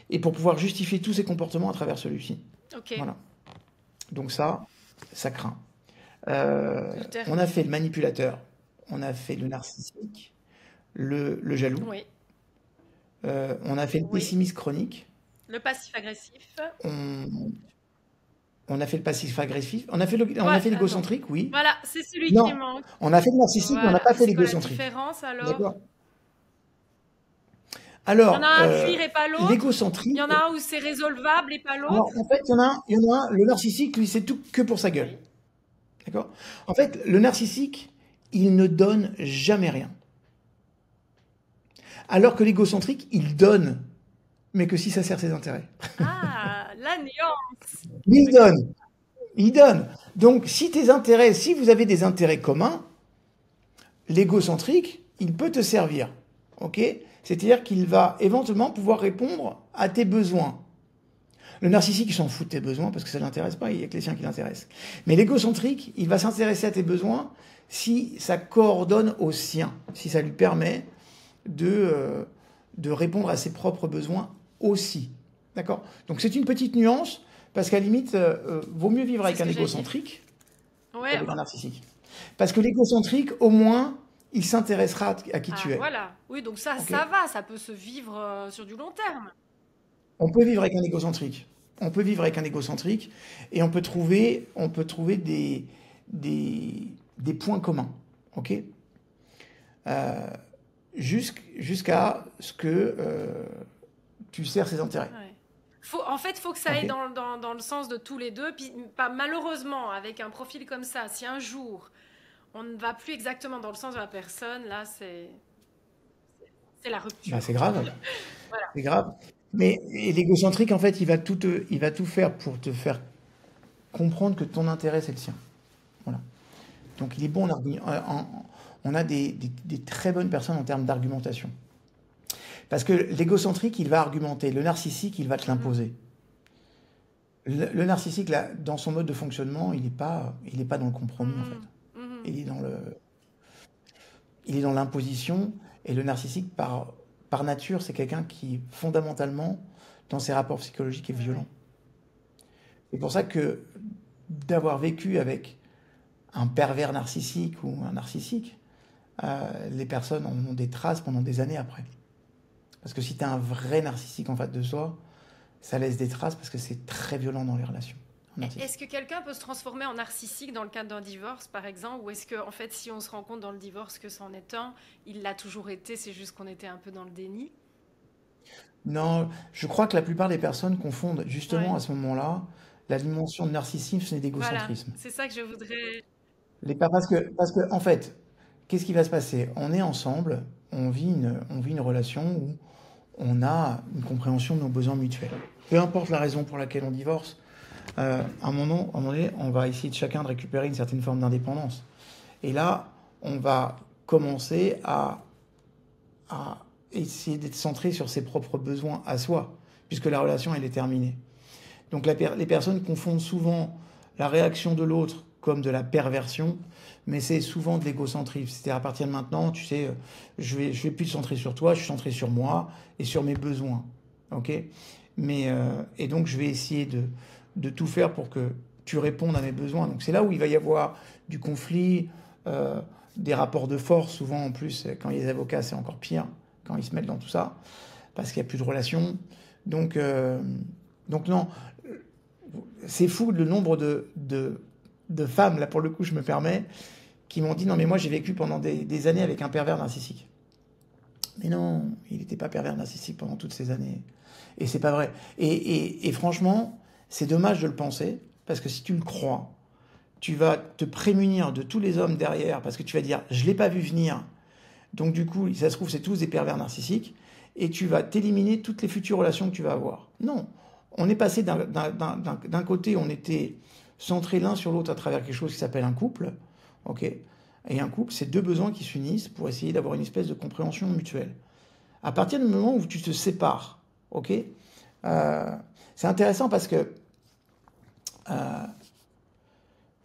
et pour pouvoir justifier tous ses comportements à travers celui-ci. Ok. Voilà. Donc ça craint. Le On a dernier. fait le manipulateur, on a fait le narcissique, le jaloux, Oui. on a fait le Oui. pessimiste chronique, Le passif-agressif. on, on a fait le passif agressif, on Ouais, a fait attends. l'égocentrique, oui. Voilà, c'est celui qui Non, manque. on a fait le narcissique, mais on n'a Voilà. pas Et fait c'est quoi la l'égocentrique. différence alors? D'accord? Il y en a Alors, un à fuir et pas l'autre? Il y l'égocentrique, en a un où c'est résolvable et pas alors l'autre? en fait, il y en a un, le narcissique, lui, c'est tout que pour sa gueule. Oui. D'accord? En fait, le narcissique, il ne donne jamais rien. Alors que l'égocentrique, il donne, mais que si ça sert ses intérêts. Ah, la nuance. Il Ok. donne, il donne. Donc, si vous avez des intérêts communs, l'égocentrique, il peut te servir. Ok? C'est-à-dire qu'il va éventuellement pouvoir répondre à tes besoins. Le narcissique, il s'en fout de tes besoins parce que ça ne l'intéresse pas, il n'y a que les siens qui l'intéressent. Mais l'égocentrique, il va s'intéresser à tes besoins si ça coordonne aux siens, si ça lui permet de répondre à ses propres besoins aussi. D'accord? Donc c'est une petite nuance, parce qu'à la limite, vaut mieux vivre C'est avec ce un que j'allais dire. égocentrique Ouais. qu'avec un narcissique. Parce que l'égocentrique, au moins, il s'intéressera à qui tu Ah, es. voilà. Oui, donc ça, Ok? ça va, ça peut se vivre sur du long terme. On peut vivre avec un égocentrique. On peut vivre avec un égocentrique et on peut trouver des points communs. Ok? Euh, jusqu'à ce que tu sers ses intérêts. Ouais. En fait, il faut que ça aille Ok. dans le sens de tous les deux. Puis, pas, malheureusement, avec un profil comme ça, si un jour on ne va plus exactement dans le sens de la personne, là, c'est la Bah, rupture. c'est grave. Voilà. C'est grave. Mais et l'égocentrique, en fait, il va tout faire pour te faire comprendre que ton intérêt, c'est le sien. Voilà. Donc, il est bon on a des très bonnes personnes en termes d'argumentation. Parce que l'égocentrique, il va argumenter. Le narcissique, il va te Mhm. l'imposer. Le narcissique, là, dans son mode de fonctionnement, il est pas dans le compromis, en fait. Mhm. Mhm. Il est dans il est dans l'imposition. Et le narcissique, par nature, c'est quelqu'un qui, fondamentalement, dans ses rapports psychologiques, est Ouais, violent. ouais. C'est pour ça que d'avoir vécu avec un pervers narcissique ou un narcissique, les personnes en ont des traces pendant des années après. Parce que si tu as un vrai narcissique en face de soi, ça laisse des traces parce que c'est très violent dans les relations. Un Est-ce narcissique. que quelqu'un peut se transformer en narcissique dans le cadre d'un divorce, par exemple, ou est-ce que, en fait, si on se rend compte dans le divorce que c'en est un, il l'a toujours été, c'est juste qu'on était un peu dans le déni? Non, je crois que la plupart des personnes confondent Ouais. justement à ce moment-là la dimension de narcissisme et Voilà, d'égocentrisme. c'est ça que je voudrais. Parce que, en fait, qu'est-ce qui va se passer? On est ensemble, on vit une relation où on a une compréhension de nos besoins mutuels. Peu importe la raison pour laquelle on divorce, à un moment donné, on va essayer de chacun de récupérer une certaine forme d'indépendance. Et là, on va commencer à essayer d'être centré sur ses propres besoins à soi, puisque la relation, elle est terminée. Donc les personnes confondent souvent la réaction de l'autre comme de la perversion, mais c'est souvent de l'égocentrisme. C'est-à-dire à partir de maintenant, tu sais, je vais plus te centrer sur toi, je suis centré sur moi et sur mes besoins. Ok. Et donc je vais essayer de tout faire pour que tu répondes à mes besoins. Donc c'est là où il va y avoir du conflit, euh, des rapports de force. Souvent en plus, quand il y a des avocats, c'est encore pire, quand ils se mettent dans tout ça, parce qu'il n'y a plus de relation. Donc, euh, donc non, c'est fou le nombre de femmes, là pour le coup je me permets, qui m'ont dit non mais moi j'ai vécu pendant des années avec un pervers narcissique. Mais non, il n'était pas pervers narcissique pendant toutes ces années. Et c'est pas vrai. Et franchement, c'est dommage de le penser, parce que si tu le crois, tu vas te prémunir de tous les hommes derrière, parce que tu vas dire je l'ai pas vu venir, donc du coup, ça se trouve, c'est tous des pervers narcissiques, et tu vas t'éliminer toutes les futures relations que tu vas avoir. Non, on est passé d'un côté, on était centrés l'un sur l'autre à travers quelque chose qui s'appelle un couple, ok. Et un couple, c'est deux besoins qui s'unissent pour essayer d'avoir une espèce de compréhension mutuelle. À partir du moment où tu te sépares, ok, euh, c'est intéressant parce que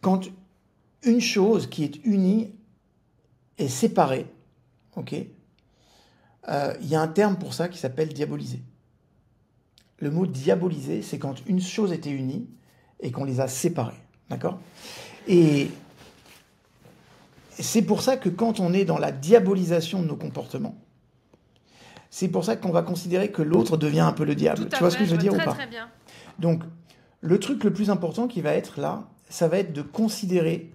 quand une chose qui est unie est séparée, ok, il y a un terme pour ça qui s'appelle diaboliser. Le mot diaboliser, c'est quand une chose était unie et qu'on les a séparées. D'accord? Et c'est pour ça que quand on est dans la diabolisation de nos comportements, c'est pour ça qu'on va considérer que l'autre devient un peu le Tout diable. Tu à vois ce que fait, je je veux vois dire ou très pas? très bien. Donc, le truc le plus important qui va être là, ça va être de considérer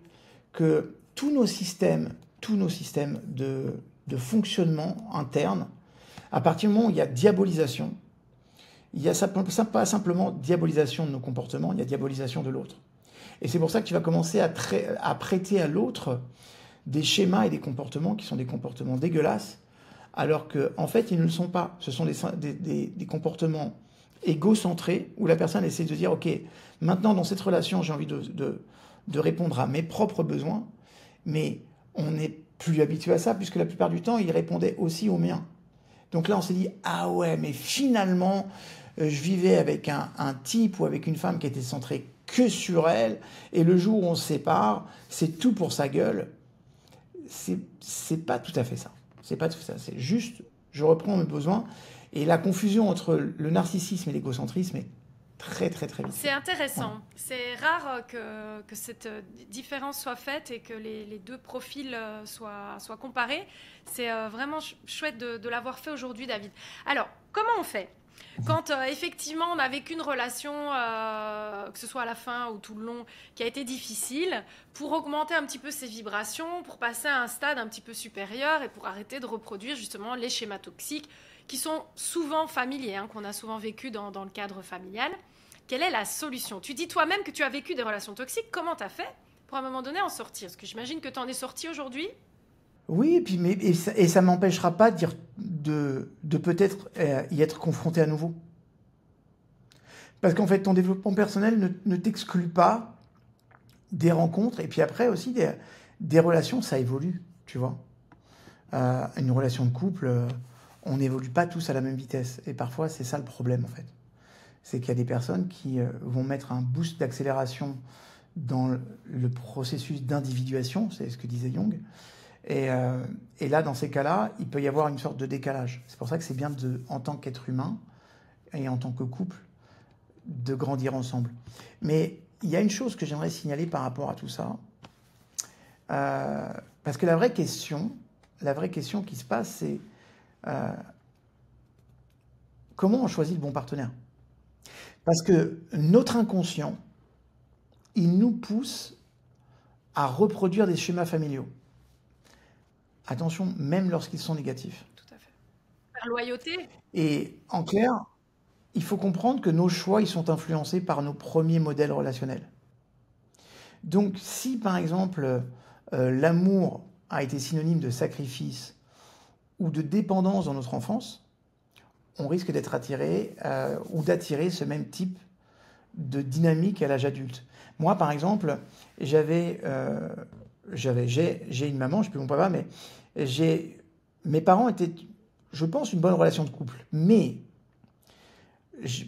que tous nos systèmes de fonctionnement interne, à partir du moment où il y a diabolisation, il y a pas simplement diabolisation de nos comportements, il y a diabolisation de l'autre. Et c'est pour ça que tu vas commencer à prêter à l'autre des schémas et des comportements qui sont des comportements dégueulasses, alors qu'en en fait, ils ne le sont pas. Ce sont des comportements égocentrés où la personne essaie de dire, OK, maintenant dans cette relation, j'ai envie de répondre à mes propres besoins, mais on n'est plus habitué à ça, puisque la plupart du temps, il répondait aussi aux miens. Donc là, on s'est dit, ah ouais, mais finalement, je vivais avec un type ou avec une femme qui était centrée que sur elle, et le jour où on se sépare, c'est tout pour sa gueule. C'est pas tout à fait ça. C'est pas tout ça. C'est juste, je reprends mes besoins, et la confusion entre le narcissisme et l'égocentrisme est très très très vite C'est faite. Voilà. intéressant. C'est rare que cette différence soit faite et que les deux profils soient comparés. C'est vraiment chouette de l'avoir fait aujourd'hui, David. Alors, comment on fait? Quand effectivement on a vécu une relation, que ce soit à la fin ou tout le long, qui a été difficile, pour augmenter un petit peu ses vibrations, pour passer à un stade un petit peu supérieur et pour arrêter de reproduire justement les schémas toxiques qui sont souvent familiers, hein, qu'on a souvent vécu dans le cadre familial. Quelle est la solution? Tu dis toi-même que tu as vécu des relations toxiques. Comment tu as fait pour à un moment donné en sortir? Parce que j'imagine que tu en es sorti aujourd'hui. Oui, et puis, et ça m'empêchera pas de peut-être y être confronté à nouveau. Parce qu'en fait, ton développement personnel ne t'exclut pas des rencontres, et puis après aussi des relations, ça évolue, tu vois. Une relation de couple, on n'évolue pas tous à la même vitesse. Et parfois, c'est ça le problème, en fait. C'est qu'il y a des personnes qui vont mettre un boost d'accélération dans le processus d'individuation, c'est ce que disait Jung. Et là, dans ces cas-là, il peut y avoir une sorte de décalage. C'est pour ça que c'est bien, en tant qu'être humain et en tant que couple, de grandir ensemble. Mais il y a une chose que j'aimerais signaler par rapport à tout ça. Parce que la vraie question qui se passe, c'est comment on choisit le bon partenaire? Parce que notre inconscient, il nous pousse à reproduire des schémas familiaux. Attention, même lorsqu'ils sont négatifs. Tout à fait. Par loyauté. Et en clair, il faut comprendre que nos choix, ils sont influencés par nos premiers modèles relationnels. Donc, si par exemple, l'amour a été synonyme de sacrifice ou de dépendance dans notre enfance, on risque d'être attiré ou d'attirer ce même type de dynamique à l'âge adulte. Moi, par exemple, j'ai une maman, je ne sais plus mon papa, mais mes parents étaient, je pense, une bonne relation de couple. Mais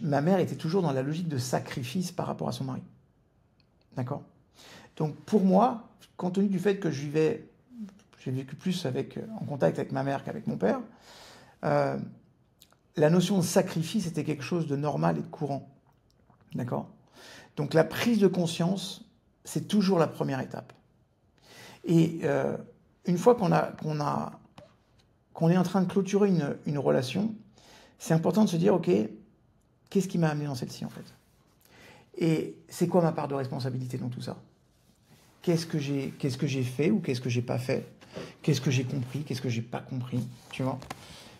ma mère était toujours dans la logique de sacrifice par rapport à son mari. D'accord? Donc pour moi, compte tenu du fait que j'ai vécu plus en contact avec ma mère qu'avec mon père, la notion de sacrifice était quelque chose de normal et de courant. D'accord? Donc la prise de conscience, c'est toujours la première étape. Et une fois qu'on est en train de clôturer une relation, c'est important de se dire, ok, qu'est-ce qui m'a amené dans celle-ci en fait? Et c'est quoi ma part de responsabilité dans tout ça? Qu'est-ce que j'ai fait ou qu'est-ce que j'ai pas fait? Qu'est-ce que j'ai compris? Qu'est-ce que j'ai pas compris? Tu vois?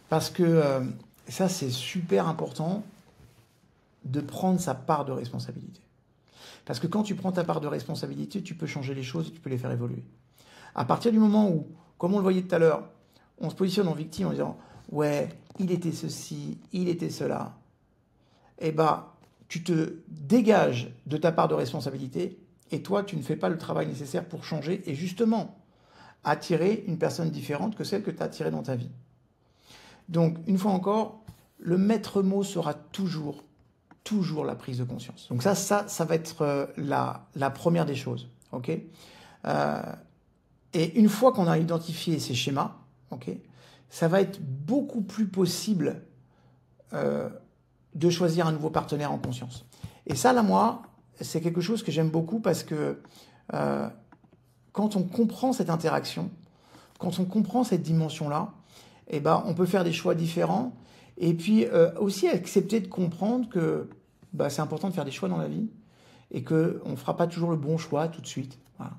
Parce que ça, c'est super important de prendre sa part de responsabilité. Parce que quand tu prends ta part de responsabilité, tu peux changer les choses et tu peux les faire évoluer. À partir du moment où, comme on le voyait tout à l'heure, on se positionne en victime en disant « Ouais, il était ceci, il était cela », eh ben, tu te dégages de ta part de responsabilité et toi, tu ne fais pas le travail nécessaire pour changer et justement attirer une personne différente que celle que tu as attirée dans ta vie. Donc, une fois encore, le maître mot sera toujours la prise de conscience. Donc ça va être la première des choses. Ok. Et une fois qu'on a identifié ces schémas, ok, ça va être beaucoup plus possible de choisir un nouveau partenaire en conscience. Et ça, là, moi, c'est quelque chose que j'aime beaucoup parce que quand on comprend cette interaction, quand on comprend cette dimension-là, eh ben, on peut faire des choix différents. Et puis aussi accepter de comprendre que c'est important de faire des choix dans la vie et qu'on ne fera pas toujours le bon choix tout de suite. Voilà.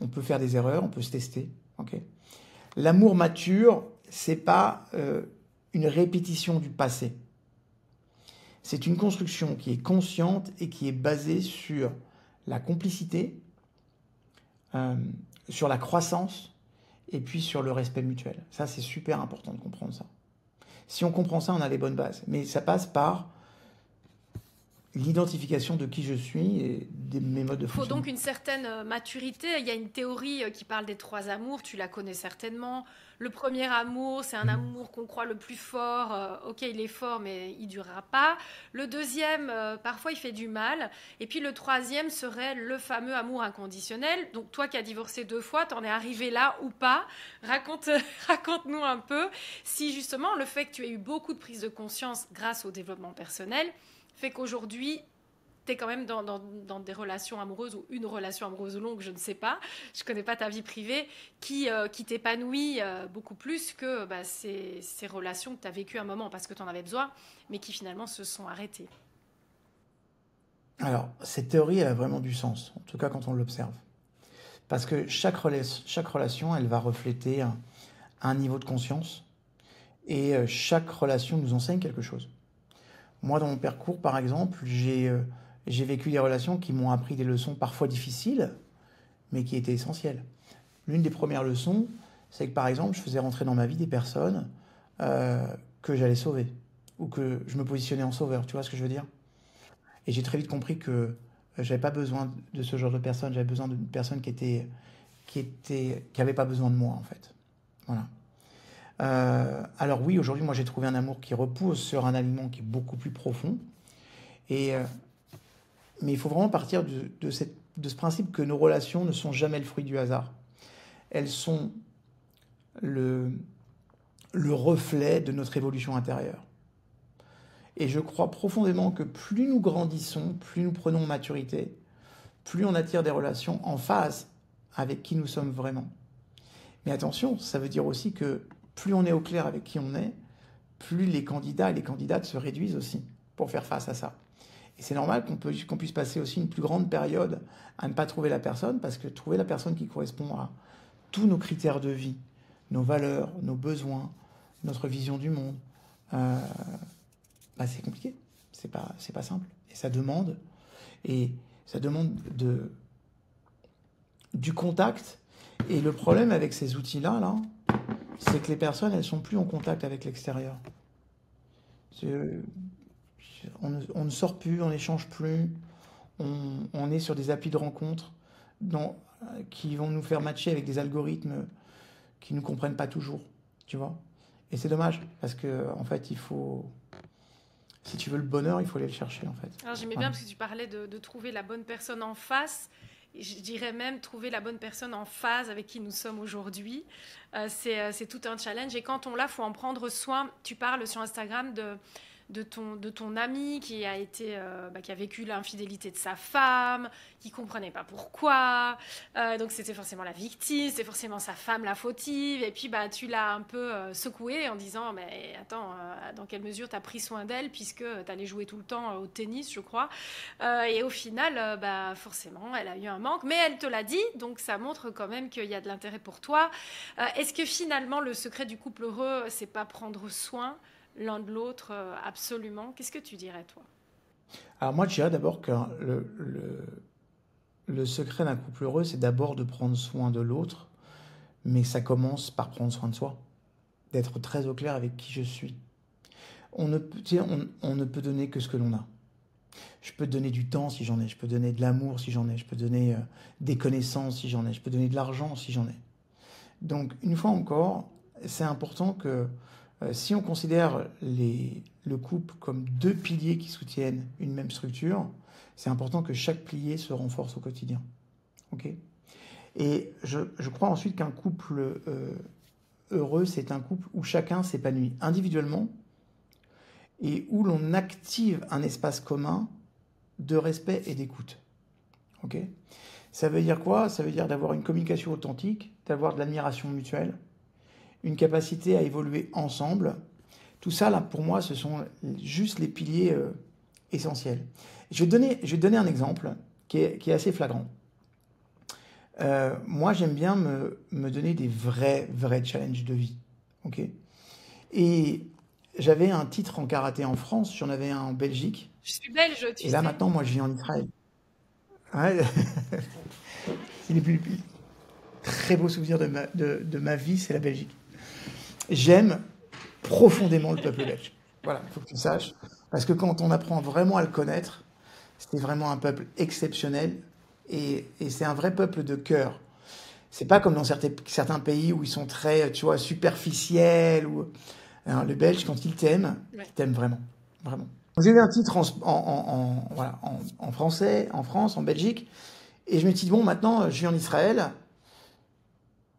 On peut faire des erreurs, on peut se tester. Okay. L'amour mature, c'est pas une répétition du passé. C'est une construction qui est consciente et qui est basée sur la complicité, sur la croissance et puis sur le respect mutuel. Ça, c'est super important de comprendre ça. Si on comprend ça, on a les bonnes bases. Mais ça passe par l'identification de qui je suis et de mes modes de fonctionnement. Il faut donc une certaine maturité. Il y a une théorie qui parle des 3 amours, tu la connais certainement. Le premier amour, c'est un amour qu'on croit le plus fort. Ok, il est fort, mais il ne durera pas. Le deuxième, parfois, il fait du mal. Et puis le troisième serait le fameux amour inconditionnel. Donc toi qui as divorcé 2 fois, t'en es arrivé là ou pas? Raconte-nous un peu si justement le fait que tu aies eu beaucoup de prise de conscience grâce au développement personnel fait qu'aujourd'hui, tu es quand même dans des relations amoureuses ou une relation amoureuse longue, je ne sais pas, je ne connais pas ta vie privée, qui t'épanouit beaucoup plus que ces relations que tu as vécues un moment parce que tu en avais besoin, mais qui finalement se sont arrêtées. Alors, cette théorie, elle a vraiment du sens, en tout cas quand on l'observe. Parce que chaque relation, elle va refléter un niveau de conscience et chaque relation nous enseigne quelque chose. Moi, dans mon parcours, par exemple, j'ai vécu des relations qui m'ont appris des leçons parfois difficiles, mais qui étaient essentielles. L'une des premières leçons, c'est que, par exemple, je faisais rentrer dans ma vie des personnes euh, que j'allais sauver, ou que je me positionnais en sauveur, tu vois ce que je veux dire? Et j'ai très vite compris que j'avais pas besoin de ce genre de personnes, j'avais besoin d'une personne qui avait pas besoin de moi, en fait. Voilà. Alors oui, aujourd'hui, moi, j'ai trouvé un amour qui repose sur un alignement qui est beaucoup plus profond. Et, mais il faut vraiment partir de ce principe que nos relations ne sont jamais le fruit du hasard. Elles sont le, le reflet de notre évolution intérieure. Et je crois profondément que plus nous grandissons, plus nous prenons en maturité, plus on attire des relations en phase avec qui nous sommes vraiment. Mais attention, ça veut dire aussi que plus on est au clair avec qui on est, plus les candidats et les candidates se réduisent aussi pour faire face à ça. Et c'est normal qu'on puisse passer aussi une plus grande période à ne pas trouver la personne, parce que trouver la personne qui correspond à tous nos critères de vie, nos valeurs, nos besoins, notre vision du monde, euh, c'est compliqué. C'est pas simple. Et ça demande du contact. Et le problème avec ces outils-là, c'est que les personnes, elles sont plus en contact avec l'extérieur. On ne sort plus, on n'échange plus, on est sur des applis de rencontres qui vont nous faire matcher avec des algorithmes qui ne nous comprennent pas toujours, tu vois. Et c'est dommage, parce que en fait, si tu veux le bonheur, il faut aller le chercher, en fait. Alors j'aimais bien parce que tu parlais de trouver la bonne personne en face. Et je dirais même trouver la bonne personne en phase avec qui nous sommes aujourd'hui. C'est tout un challenge. Et quand on l'a, il faut en prendre soin. Tu parles sur Instagram de ton ami qui a vécu l'infidélité de sa femme, qui comprenait pas pourquoi. Donc c'était forcément la victime, c'est forcément sa femme la fautive. Et puis tu l'as un peu secouée en disant mais attends, dans quelle mesure tu as pris soin d'elle puisque tu allais jouer tout le temps au tennis, je crois. Et au final, forcément, elle a eu un manque, mais elle te l'a dit, donc ça montre quand même qu'il y a de l'intérêt pour toi. Est-ce que finalement le secret du couple heureux, c'est pas prendre soin l'un de l'autre, absolument. Qu'est-ce que tu dirais, toi? Alors moi, je dirais d'abord que le secret d'un couple heureux, c'est d'abord de prendre soin de l'autre, mais ça commence par prendre soin de soi, d'être très au clair avec qui je suis. On ne peut donner que ce que l'on a. Je peux te donner du temps si j'en ai, je peux donner de l'amour si j'en ai, je peux donner des connaissances si j'en ai, je peux donner de l'argent si j'en ai. Donc, une fois encore, c'est important que si on considère le couple comme deux piliers qui soutiennent une même structure, c'est important que chaque pilier se renforce au quotidien. Ok? Et je crois ensuite qu'un couple heureux, c'est un couple où chacun s'épanouit individuellement et où l'on active un espace commun de respect et d'écoute. Ok? Ça veut dire quoi? Ça veut dire d'avoir une communication authentique, d'avoir de l'admiration mutuelle, une capacité à évoluer ensemble. Tout ça, là, pour moi, ce sont juste les piliers essentiels. Je vais te donner un exemple qui est assez flagrant. Moi, j'aime bien me donner des vrais challenges de vie. Ok? Et j'avais un titre en karaté en France, j'en avais un en Belgique. Je suis belge, tu Et là, sais. maintenant, moi, je vis en Israël. Ouais. C'est les plus très beaux souvenirs de ma vie, c'est la Belgique. J'aime profondément le peuple belge. Voilà, il faut que tu le saches. Parce que quand on apprend vraiment à le connaître, c'est vraiment un peuple exceptionnel et c'est un vrai peuple de cœur. C'est pas comme dans certains pays où ils sont très, tu vois, superficiels. Alors, le Belge, quand il t'aime, Ouais. il t'aime vraiment. Vraiment. J'ai eu un titre en français, en France, en Belgique, et je me suis dit, bon, maintenant, je vis en Israël,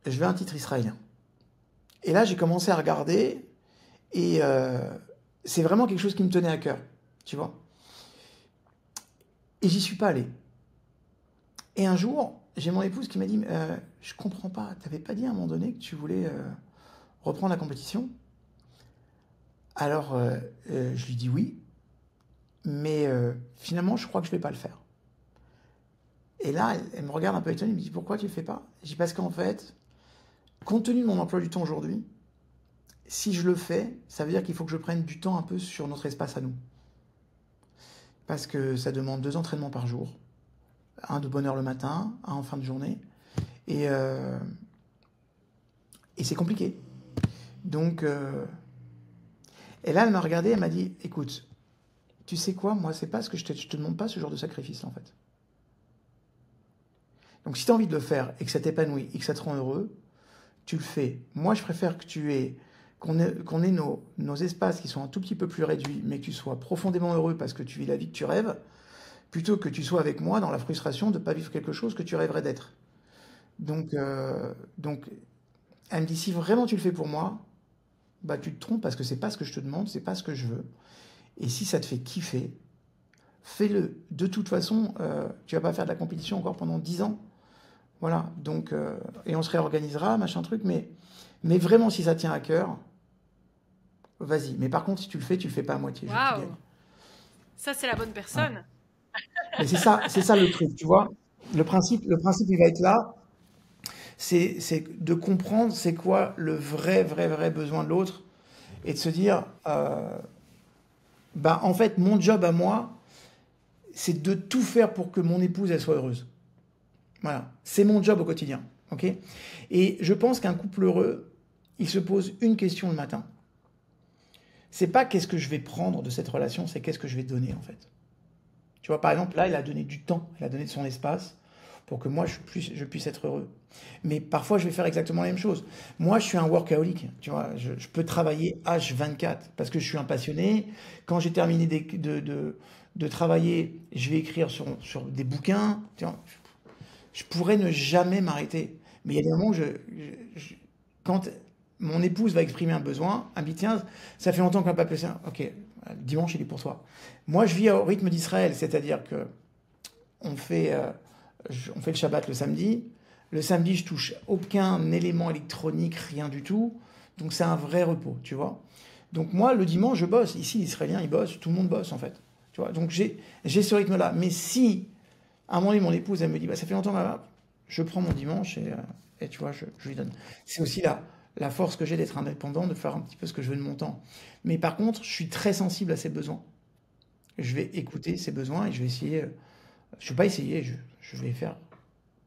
je veux un titre israélien. Et là, j'ai commencé à regarder, et c'est vraiment quelque chose qui me tenait à cœur, tu vois. Et j'y suis pas allé. Et un jour, j'ai mon épouse qui m'a dit, je comprends pas, t'avais pas dit à un moment donné que tu voulais reprendre la compétition? Alors, je lui dis oui, mais finalement, je crois que je vais pas le faire. Et là, elle me regarde un peu étonnée, elle me dit, pourquoi tu le fais pas? Je dis, parce qu'en fait, compte tenu de mon emploi du temps aujourd'hui, si je le fais, ça veut dire qu'il faut que je prenne du temps un peu sur notre espace à nous. Parce que ça demande 2 entraînements par jour. Un de bonne heure le matin, un en fin de journée. Et c'est compliqué. Donc, et là, elle m'a regardé, elle m'a dit, écoute, tu sais quoi, moi, c'est pas ce que je te demande pas ce genre de sacrifice, en fait. Donc, si tu as envie de le faire et que ça t'épanouit et que ça te rend heureux, tu le fais. Moi, je préfère qu'on ait nos espaces qui sont un tout petit peu plus réduits, mais que tu sois profondément heureux parce que tu vis la vie que tu rêves, plutôt que tu sois avec moi dans la frustration de ne pas vivre quelque chose que tu rêverais d'être. Donc, elle me dit, si vraiment tu le fais pour moi, bah tu te trompes parce que c'est pas ce que je te demande, c'est pas ce que je veux. Et si ça te fait kiffer, fais-le. De toute façon, tu vas pas faire de la compétition encore pendant 10 ans. Voilà, donc, et on se réorganisera, machin truc, mais vraiment, si ça tient à cœur, vas-y. Mais par contre, si tu le fais pas à moitié. Je veux que tu Waouh! gagnes. Ça, c'est la bonne Voilà. personne. Mais c'est ça le truc, tu vois. Le principe, il va être là. C'est de comprendre c'est quoi le vrai besoin de l'autre et de se dire, bah, en fait, mon job à moi, c'est de tout faire pour que mon épouse, elle soit heureuse. Voilà. C'est mon job au quotidien. Ok? Et je pense qu'un couple heureux, il se pose une question le matin. C'est pas qu'est-ce que je vais prendre de cette relation, c'est qu'est-ce que je vais donner, en fait. Tu vois, par exemple, là, elle a donné du temps, elle a donné de son espace pour que moi, je puisse être heureux. Mais parfois, je vais faire exactement la même chose. Moi, je suis un workaholic, tu vois. Je peux travailler H24 parce que je suis un passionné. Quand j'ai terminé de travailler, je vais écrire sur des bouquins. Tu vois. Je pourrais ne jamais m'arrêter. Mais il y a des moments où quand mon épouse va exprimer un besoin, elle me dit, tiens, ça fait longtemps qu'on n'a pas fait ça. Ok, dimanche, il est pour toi. Moi, je vis au rythme d'Israël, c'est-à-dire que on fait, on fait le Shabbat le samedi. Le samedi, je touche aucun élément électronique, rien du tout. Donc, c'est un vrai repos, tu vois. Donc, moi, le dimanche, je bosse. Ici, l'Israélien, il bosse. Tout le monde bosse, en fait. Tu vois. Donc, j'ai ce rythme-là. Mais si, à un moment donné, mon épouse, elle me dit, bah, ça fait longtemps, je prends mon dimanche et tu vois, je lui donne. C'est aussi la force que j'ai d'être indépendant, de faire un petit peu ce que je veux de mon temps. Mais par contre, je suis très sensible à ses besoins. Je vais écouter ses besoins et je vais essayer. Je ne vais pas essayer, je vais faire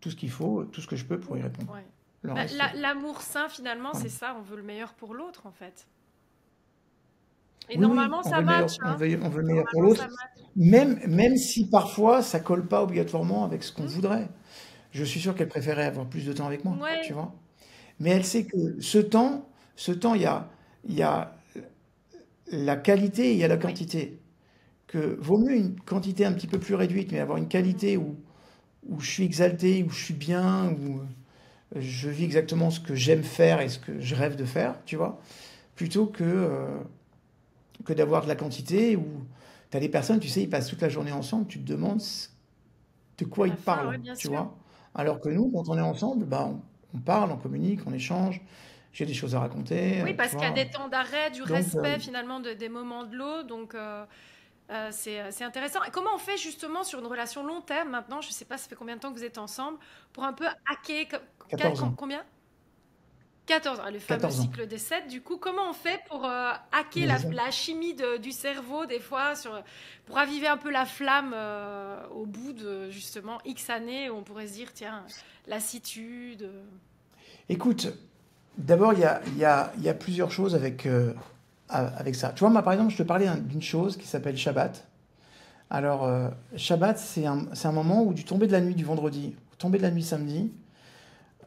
tout ce qu'il faut, tout ce que je peux pour y répondre. Ouais. Le Bah, reste, l'amour sain, finalement, voilà. c'est ça. On veut le meilleur pour l'autre, en fait. Et Oui, oui, normalement, on ça veut le meilleur, match, hein. on veut le meilleur pour Normalement, l'autre, ça match. même si parfois ça colle pas obligatoirement avec ce qu'on Hmm. voudrait. Je suis sûr qu'elle préférait avoir plus de temps avec moi, tu Ouais. vois. Mais elle sait que ce temps, il y a la qualité et il y a la Oui. quantité. Que vaut mieux une quantité un petit peu plus réduite, mais avoir une Mhm. qualité où je suis exalté, où je suis bien, où je vis exactement ce que j'aime faire et ce que je rêve de faire, tu vois, plutôt que d'avoir de la quantité où tu as des personnes, tu sais, ils passent toute la journée ensemble, tu te demandes de À quoi la ils fin, parlent, oui, bien tu sûr. vois. Alors que nous, quand on est ensemble, bah, on parle, on communique, on échange, j'ai des choses à raconter, Oui, tu parce qu'il y a vois. des temps d'arrêt, du Donc, respect, finalement, des moments de l'autre. Donc, c'est intéressant. Et comment on fait, justement, sur une relation long terme, maintenant, je ne sais pas, ça fait combien de temps que vous êtes ensemble, pour un peu hacker, 14 ans. combien? 14 ans, le fameux 14 ans. cycle des 7. Du coup, comment on fait pour hacker Mais c'est ça. la chimie du cerveau, des fois, pour raviver un peu la flamme au bout de, justement, X années, où on pourrait se dire, tiens, lassitude. Écoute, d'abord, il y a plusieurs choses avec ça. Tu vois, moi, par exemple, je te parlais d'une chose qui s'appelle Shabbat. Alors, Shabbat, c'est un moment où du tomber de la nuit du vendredi, au tomber de la nuit samedi,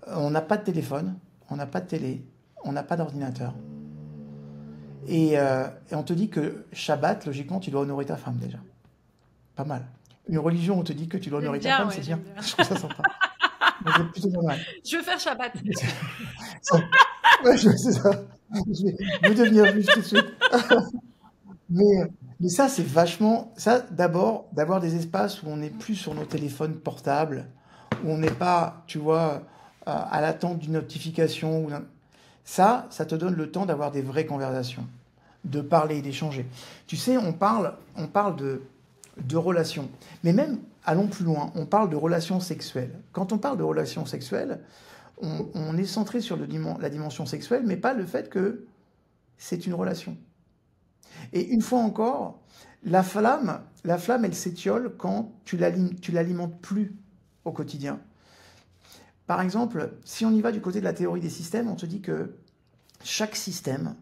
on n'a pas de téléphone, on n'a pas de télé, on n'a pas d'ordinateur. Et on te dit que Shabbat, logiquement, tu dois honorer ta femme déjà. Pas mal. Une religion, on te dit que tu dois J'aime honorer ta bien, femme, c'est ouais, bien. j'aime bien. Je trouve ça sympa. Donc, c'est plutôt pas mal. Je veux faire Shabbat. Ça- ouais, c'est ça. Je vais devenir juge tout de suite. Mais, Mais ça, c'est vachement. Ça, d'abord, d'avoir des espaces où on n'est plus sur nos téléphones portables, où on n'est pas, tu vois, à l'attente d'une notification. Ça te donne le temps d'avoir des vraies conversations, de parler, d'échanger. Tu sais, on parle de relations. Mais même, allons plus loin, on parle de relations sexuelles. Quand on parle de relations sexuelles, on est centré sur la dimension sexuelle, mais pas le fait que c'est une relation. Et une fois encore, la flamme, elle s'étiole quand tu l'alimentes plus au quotidien. Par exemple, si on y va du côté de la théorie des systèmes, on te dit que chaque système,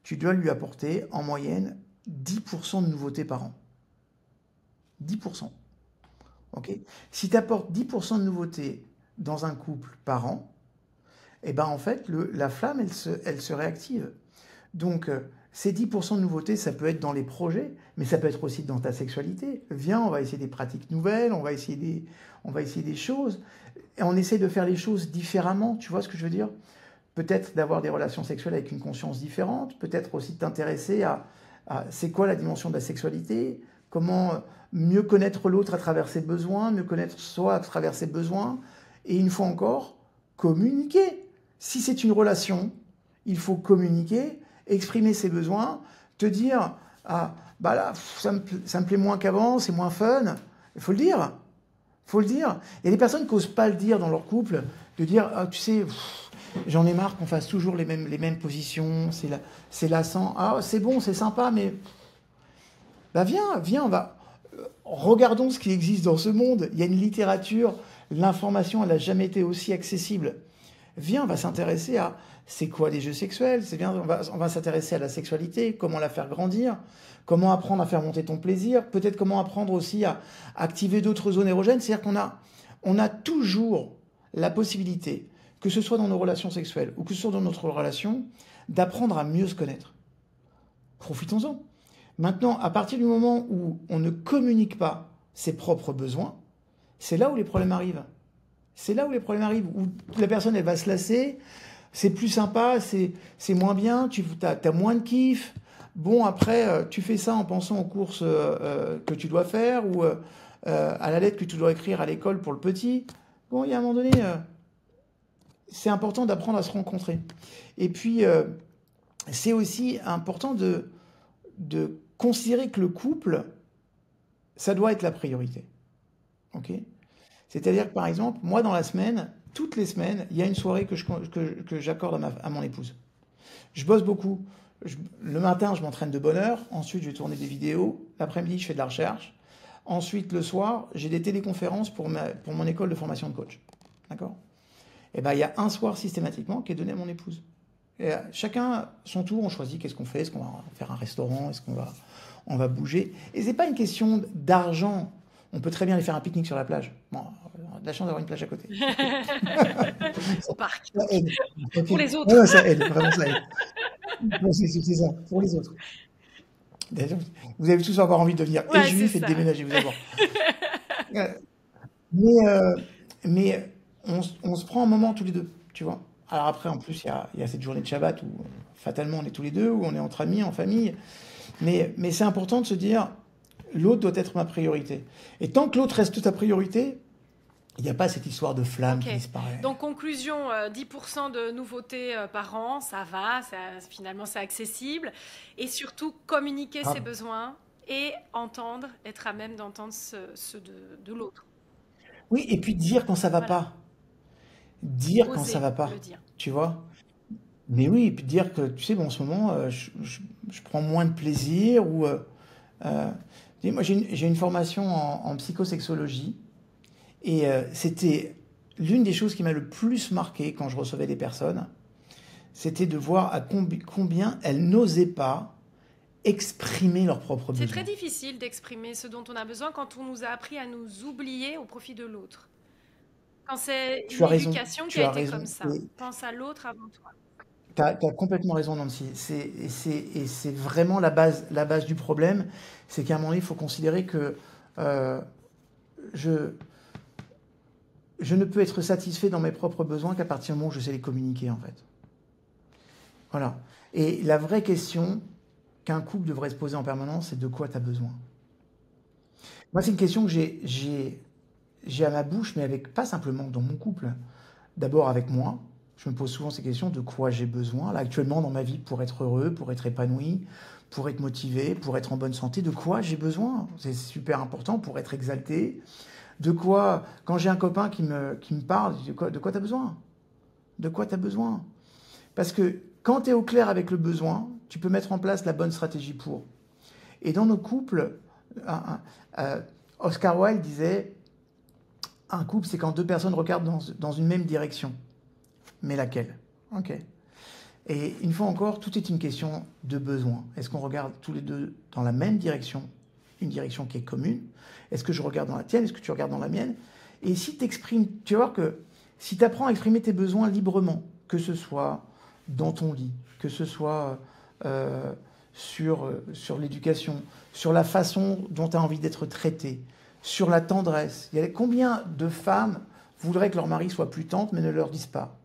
tu dois lui apporter en moyenne 10% de nouveautés par an. 10%. Ok. Si tu apportes 10% de nouveautés dans un couple par an, et ben en fait, la flamme, elle se réactive. Donc, ces 10% de nouveautés, ça peut être dans les projets, mais ça peut être aussi dans ta sexualité. Viens, on va essayer des pratiques nouvelles, on va essayer des choses. Et on essaie de faire les choses différemment, tu vois ce que je veux dire? Peut-être d'avoir des relations sexuelles avec une conscience différente, peut-être aussi de t'intéresser à c'est quoi la dimension de la sexualité, comment mieux connaître l'autre à travers ses besoins, mieux connaître soi à travers ses besoins, et une fois encore, communiquer. Si c'est une relation, il faut communiquer, exprimer ses besoins, te dire, ah, bah là, ça me plaît moins qu'avant, c'est moins fun. Il faut le dire. Il faut le dire. Il y a des personnes qui n'osent pas le dire dans leur couple, de dire, ah, tu sais, j'en ai marre qu'on fasse toujours les mêmes positions, c'est lassant. Ah, c'est bon, c'est sympa, mais bah viens, regardons ce qui existe dans ce monde. Il y a une littérature, l'information, elle n'a jamais été aussi accessible. Viens, on va s'intéresser à c'est quoi les jeux sexuels, c'est bien, on va s'intéresser à la sexualité, comment la faire grandir, comment apprendre à faire monter ton plaisir, peut-être comment apprendre aussi à activer d'autres zones érogènes. C'est-à-dire qu'on a toujours la possibilité, que ce soit dans nos relations sexuelles ou que ce soit dans notre relation, d'apprendre à mieux se connaître. Profitons-en. Maintenant, à partir du moment où on ne communique pas ses propres besoins, c'est là où les problèmes arrivent. C'est là où les problèmes arrivent, où la personne, elle va se lasser, c'est plus sympa, c'est moins bien, tu as moins de kiff. Bon, après, tu fais ça en pensant aux courses que tu dois faire ou à la lettre que tu dois écrire à l'école pour le petit. Bon, il y a un moment donné, c'est important d'apprendre à se rencontrer. Et puis, c'est aussi important de considérer que le couple, ça doit être la priorité. Ok? C'est-à-dire que, par exemple, moi, dans la semaine, toutes les semaines, il y a une soirée que j'accorde à mon épouse. Je bosse beaucoup. Le matin, je m'entraîne de bonne heure. Ensuite, je vais tourner des vidéos. L'après-midi, je fais de la recherche. Ensuite, le soir, j'ai des téléconférences pour mon école de formation de coach. D'accord? Et bien, il y a un soir systématiquement qui est donné à mon épouse. Et chacun son tour, on choisit qu'est-ce qu'on fait. Est-ce qu'on va faire un restaurant? Est-ce qu'on va bouger? Et c'est pas une question d'argent. On peut très bien aller faire un pique-nique sur la plage. Bon, on a de la chance d'avoir une plage à côté. Au parc. Ça aide. Ok. Pour les autres. Ouais, ça aide, vraiment ça aide. Bon, c'est ça, pour les autres. D'ailleurs, vous avez tous encore envie de devenir Ouais, juif c'est et de ça. déménager, vous allez voir. Euh, mais on se prend un moment tous les deux, tu vois. Alors après, en plus, il y a cette journée de Shabbat où fatalement on est tous les deux, où on est entre amis, en famille. Mais c'est important de se dire, l'autre doit être ma priorité. Et tant que l'autre reste ta priorité, il n'y a pas cette histoire de flamme Ok. qui disparaît. Donc, conclusion, 10% de nouveautés par an, ça va, finalement c'est accessible. Et surtout, communiquer ses Grave. besoins et entendre, être à même d'entendre ceux de l'autre. Oui, et puis dire quand ça va Voilà, pas. Dire quand ça oser va le pas. dire. Tu vois? Mais oui, et puis dire que, tu sais, bon, en ce moment, je prends moins de plaisir ou... euh, tu sais, moi, j'ai une formation en psychosexologie et c'était l'une des choses qui m'a le plus marqué quand je recevais des personnes, c'était de voir à combien elles n'osaient pas exprimer leurs propres C'est très besoins. difficile d'exprimer ce dont on a besoin quand on nous a appris à nous oublier au profit de l'autre. Quand c'est Tu une as raison, éducation qui tu a as été comme raison. ça. Pense à l'autre avant toi. T'as complètement raison, Nancy. Et c'est vraiment la base du problème. C'est qu'à un moment donné, il faut considérer que euh, je, je ne peux être satisfait dans mes propres besoins qu'à partir du moment où je sais les communiquer, en fait. Voilà. Et la vraie question, qu'un couple devrait se poser en permanence, c'est de quoi tu as besoin. Moi, c'est une question que j'ai à ma bouche, mais avec pas simplement dans mon couple. D'abord avec moi, je me pose souvent ces questions de quoi j'ai besoin, là, actuellement dans ma vie, pour être heureux, pour être épanoui, pour être motivé, pour être en bonne santé, de quoi j'ai besoin. C'est super important pour être exalté. De quoi, quand j'ai un copain qui me parle, de quoi tu as besoin? De quoi tu as besoin? Parce que quand tu es au clair avec le besoin, tu peux mettre en place la bonne stratégie pour. Et dans nos couples, Oscar Wilde disait, un couple, c'est quand deux personnes regardent dans une même direction. Mais laquelle? Ok. Et une fois encore, tout est une question de besoin. Est-ce qu'on regarde tous les deux dans la même direction, une direction qui est commune? Est-ce que je regarde dans la tienne? Est-ce que tu regardes dans la mienne? Et si tu exprimes, tu vas voir que si tu apprends à exprimer tes besoins librement, que ce soit dans ton lit, que ce soit sur l'éducation, sur la façon dont tu as envie d'être traité, sur la tendresse. Combien de femmes voudraient que leur mari soit plus tendre, mais ne leur disent pas?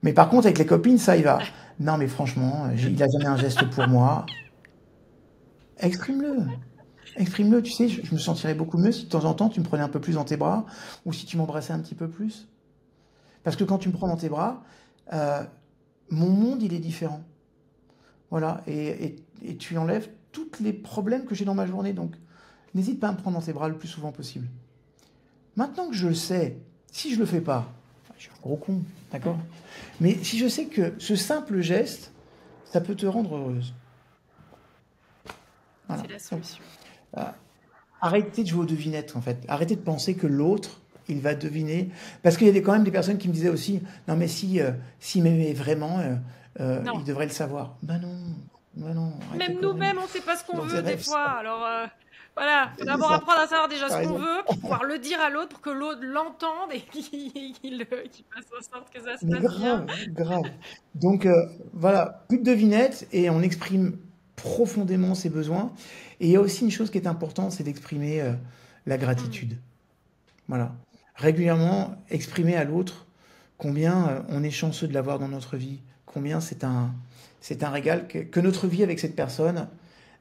Mais par contre, avec les copines, ça y va. Non, mais franchement, il a jamais un geste pour moi. Exprime-le. Exprime-le. Tu sais, je me sentirais beaucoup mieux si de temps en temps, tu me prenais un peu plus dans tes bras ou si tu m'embrassais un petit peu plus. Parce que quand tu me prends dans tes bras, mon monde, il est différent. Voilà. Et tu enlèves tous les problèmes que j'ai dans ma journée. Donc, n'hésite pas à me prendre dans tes bras le plus souvent possible. Maintenant que je le sais, si je le fais pas, je suis un gros con, d'accord? Mais si je sais que ce simple geste, ça peut te rendre heureuse. Voilà. C'est la solution. Arrêtez de jouer aux devinettes, en fait. Arrêtez de penser que l'autre, il va deviner. Parce qu'il y a quand même des personnes qui me disaient aussi, non mais s'il m'aimait vraiment, il devrait le savoir. Ben non, ben non. Même nous-mêmes, on ne sait pas ce qu'on veut des fois. Alors voilà, faut d'abord apprendre à savoir déjà ce qu'on veut, pour pouvoir le dire à l'autre, pour que l'autre l'entende et qu'il fasse en sorte que ça se passe bien. Grave. Donc voilà, plus de devinettes et on exprime profondément ses besoins. Et il y a aussi une chose qui est importante, c'est d'exprimer la gratitude. Voilà. Régulièrement, exprimer à l'autre combien on est chanceux de l'avoir dans notre vie, combien c'est un régal, que notre vie avec cette personne,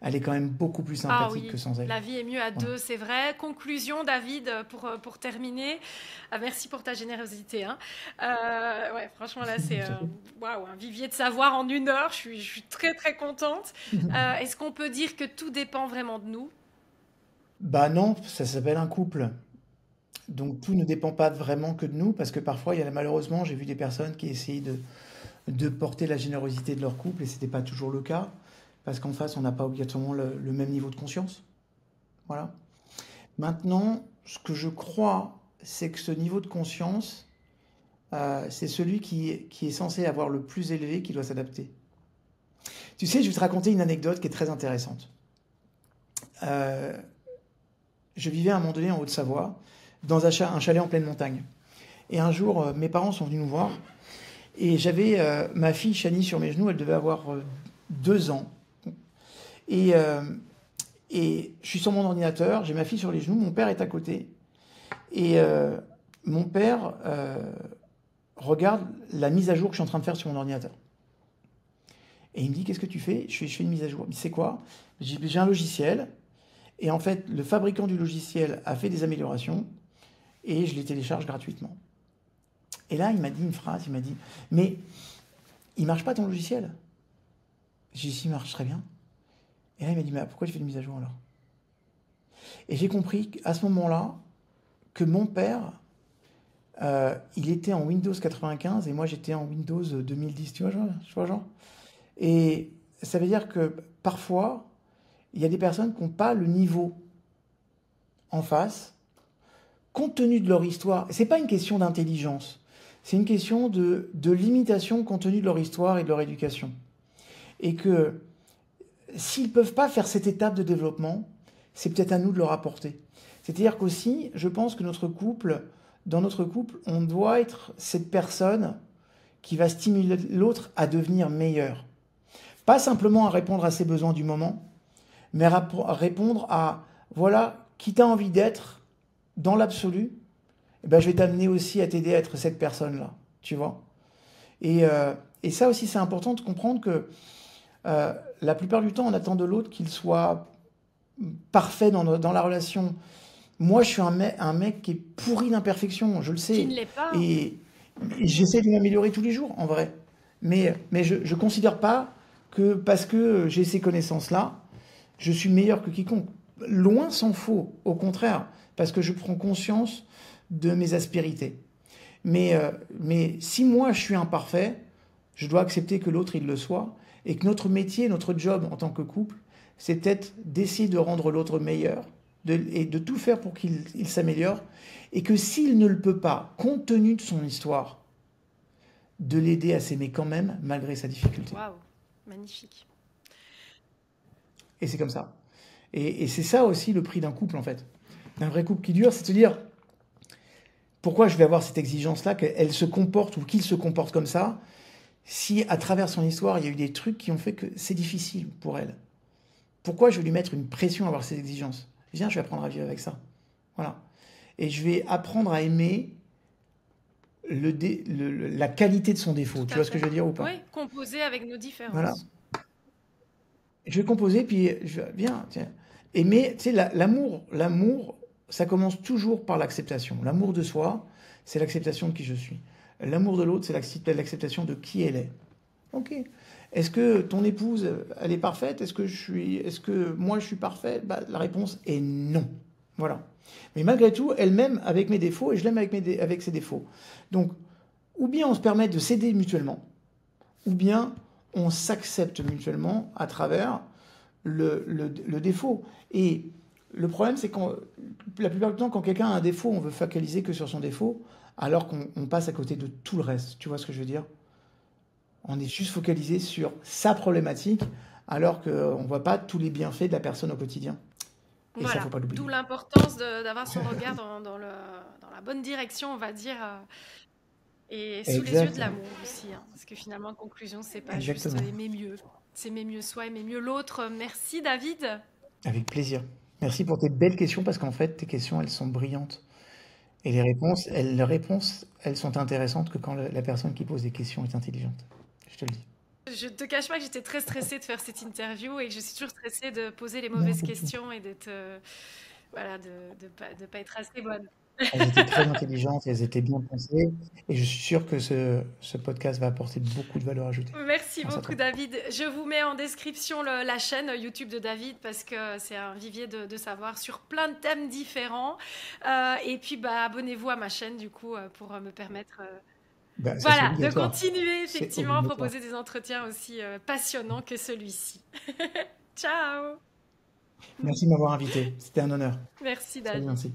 elle est quand même beaucoup plus sympathique que sans elle. La vie est mieux à deux, c'est vrai. Conclusion, David, pour terminer. Merci pour ta générosité. Hein. Ouais, franchement, là, c'est un vivier de savoir en 1 heure. Je suis très, très contente. Est-ce qu'on peut dire que tout dépend vraiment de nous? Bah non, ça s'appelle un couple. Donc tout ne dépend pas vraiment que de nous, parce que parfois, malheureusement, j'ai vu des personnes qui essayaient de porter la générosité de leur couple, et ce n'était pas toujours le cas. Parce qu'en face, on n'a pas obligatoirement le même niveau de conscience. Voilà. Maintenant, ce que je crois, c'est que ce niveau de conscience, c'est celui qui est censé avoir le plus élevé, qui doit s'adapter. Tu sais, je vais te raconter une anecdote qui est très intéressante. Je vivais à un moment donné en Haute-Savoie, dans un chalet en pleine montagne. Et un jour, mes parents sont venus nous voir, et j'avais ma fille Chani sur mes genoux, elle devait avoir 2 ans. Et je suis sur mon ordinateur, j'ai ma fille sur les genoux, mon père est à côté. Et mon père regarde la mise à jour que je suis en train de faire sur mon ordinateur. Et il me dit, qu'est-ce que tu fais? Je fais une mise à jour. Il me dit, c'est quoi? J'ai un logiciel. Et en fait, le fabricant du logiciel a fait des améliorations et je les télécharge gratuitement. Et là, il m'a dit une phrase, il m'a dit, mais il marche pas ton logiciel? J'ai dit, si, il marche très bien. Et là, il m'a dit, mais pourquoi tu fais une mise à jour alors? Et j'ai compris à ce moment-là que mon père, il était en Windows 95 et moi j'étais en Windows 2010, tu vois, genre. Et ça veut dire que parfois, il y a des personnes qui n'ont pas le niveau en face, compte tenu de leur histoire. C'est pas une question d'intelligence, c'est une question de limitation compte tenu de leur histoire et de leur éducation. Et que s'ils ne peuvent pas faire cette étape de développement, c'est peut-être à nous de leur apporter. C'est-à-dire qu'aussi, je pense que dans notre couple, on doit être cette personne qui va stimuler l'autre à devenir meilleur. Pas simplement à répondre à ses besoins du moment, mais à répondre à, voilà, qui t'as envie d'être dans l'absolu, eh ben, je vais t'amener aussi à t'aider à être cette personne-là, tu vois. Et ça aussi, c'est important de comprendre que La plupart du temps, on attend de l'autre qu'il soit parfait dans la relation. Moi, je suis un mec qui est pourri d'imperfection, je le Qui sais. ne l'est pas. Et, et j'essaie de m'améliorer tous les jours, en vrai. Mais je ne considère pas que parce que j'ai ces connaissances-là, je suis meilleur que quiconque. Loin s'en faut, au contraire, parce que je prends conscience de mes aspérités. Mais si moi je suis imparfait, je dois accepter que l'autre il le soit, et que notre métier, notre job en tant que couple, c'est peut-être d'essayer de rendre l'autre meilleur, et de tout faire pour qu'il s'améliore, et que s'il ne le peut pas, compte tenu de son histoire, de l'aider à s'aimer quand même, malgré sa difficulté. Waouh, magnifique. Et c'est comme ça. Et c'est ça aussi le prix d'un couple, en fait. D'un vrai couple qui dure, c'est de se dire, pourquoi je vais avoir cette exigence-là, qu'elle se comporte ou qu'il se comporte comme ça, si à travers son histoire, il y a eu des trucs qui ont fait que c'est difficile pour elle. Pourquoi je vais lui mettre une pression à avoir ces exigences? Viens, je vais apprendre à vivre avec ça. Voilà. Et je vais apprendre à aimer la qualité de son défaut. Tout Tu à vois ce que fait. je veux dire ou pas? Oui, composer avec nos Voilà. différences. Je vais composer, puis je vais, viens, tiens. Aimer, tu sais, l'amour, ça commence toujours par l'acceptation. L'amour de soi, c'est l'acceptation de qui je suis. L'amour de l'autre, c'est l'acceptation de qui elle est. Ok. Est-ce que ton épouse, elle est parfaite? Est-ce que moi je suis parfait? Bah, la réponse est non. Voilà. Mais malgré tout, elle m'aime avec mes défauts et je l'aime avec ses défauts. Donc, ou bien on se permet de s'aider mutuellement, ou bien on s'accepte mutuellement à travers le défaut. Et le problème, c'est que la plupart du temps, quand quelqu'un a un défaut, on veut focaliser que sur son défaut, alors qu'on passe à côté de tout le reste. Tu vois ce que je veux dire? On est juste focalisé sur sa problématique, alors qu'on ne voit pas tous les bienfaits de la personne au quotidien. Et ça, Voilà, faut pas l'oublier. d'où l'importance d'avoir son regard dans la bonne direction, on va dire, et sous les yeux de Exactement. l'amour aussi. Parce que finalement, en conclusion, c'est pas juste Exactement. aimer mieux. C'est aimer mieux soi, aimer mieux l'autre. Merci David. Avec plaisir. Merci pour tes belles questions, parce qu'en fait, tes questions, elles sont brillantes. Et les réponses, elles sont intéressantes que quand la personne qui pose des questions est intelligente. Je te le dis. Je te cache pas que j'étais très stressée de faire cette interview et que je suis toujours stressée de poser les Non, mauvaises pas du tout. questions et d'être, voilà, de pas être assez bonne. Elles étaient très intelligentes, elles étaient bien pensées, et je suis sûr que ce podcast va apporter beaucoup de valeur ajoutée. Merci Grâce à beaucoup toi. David. Je vous mets en description la chaîne YouTube de David parce que c'est un vivier de savoir sur plein de thèmes différents. Et puis bah, abonnez-vous à ma chaîne du coup pour me permettre Bah, ça, c'est voilà, de obligatoire. continuer C'est effectivement à obligatoire. proposer des entretiens aussi passionnants que celui-ci. Ciao. Merci de m'avoir invité. C'était un honneur. Merci Salut David. Nancy.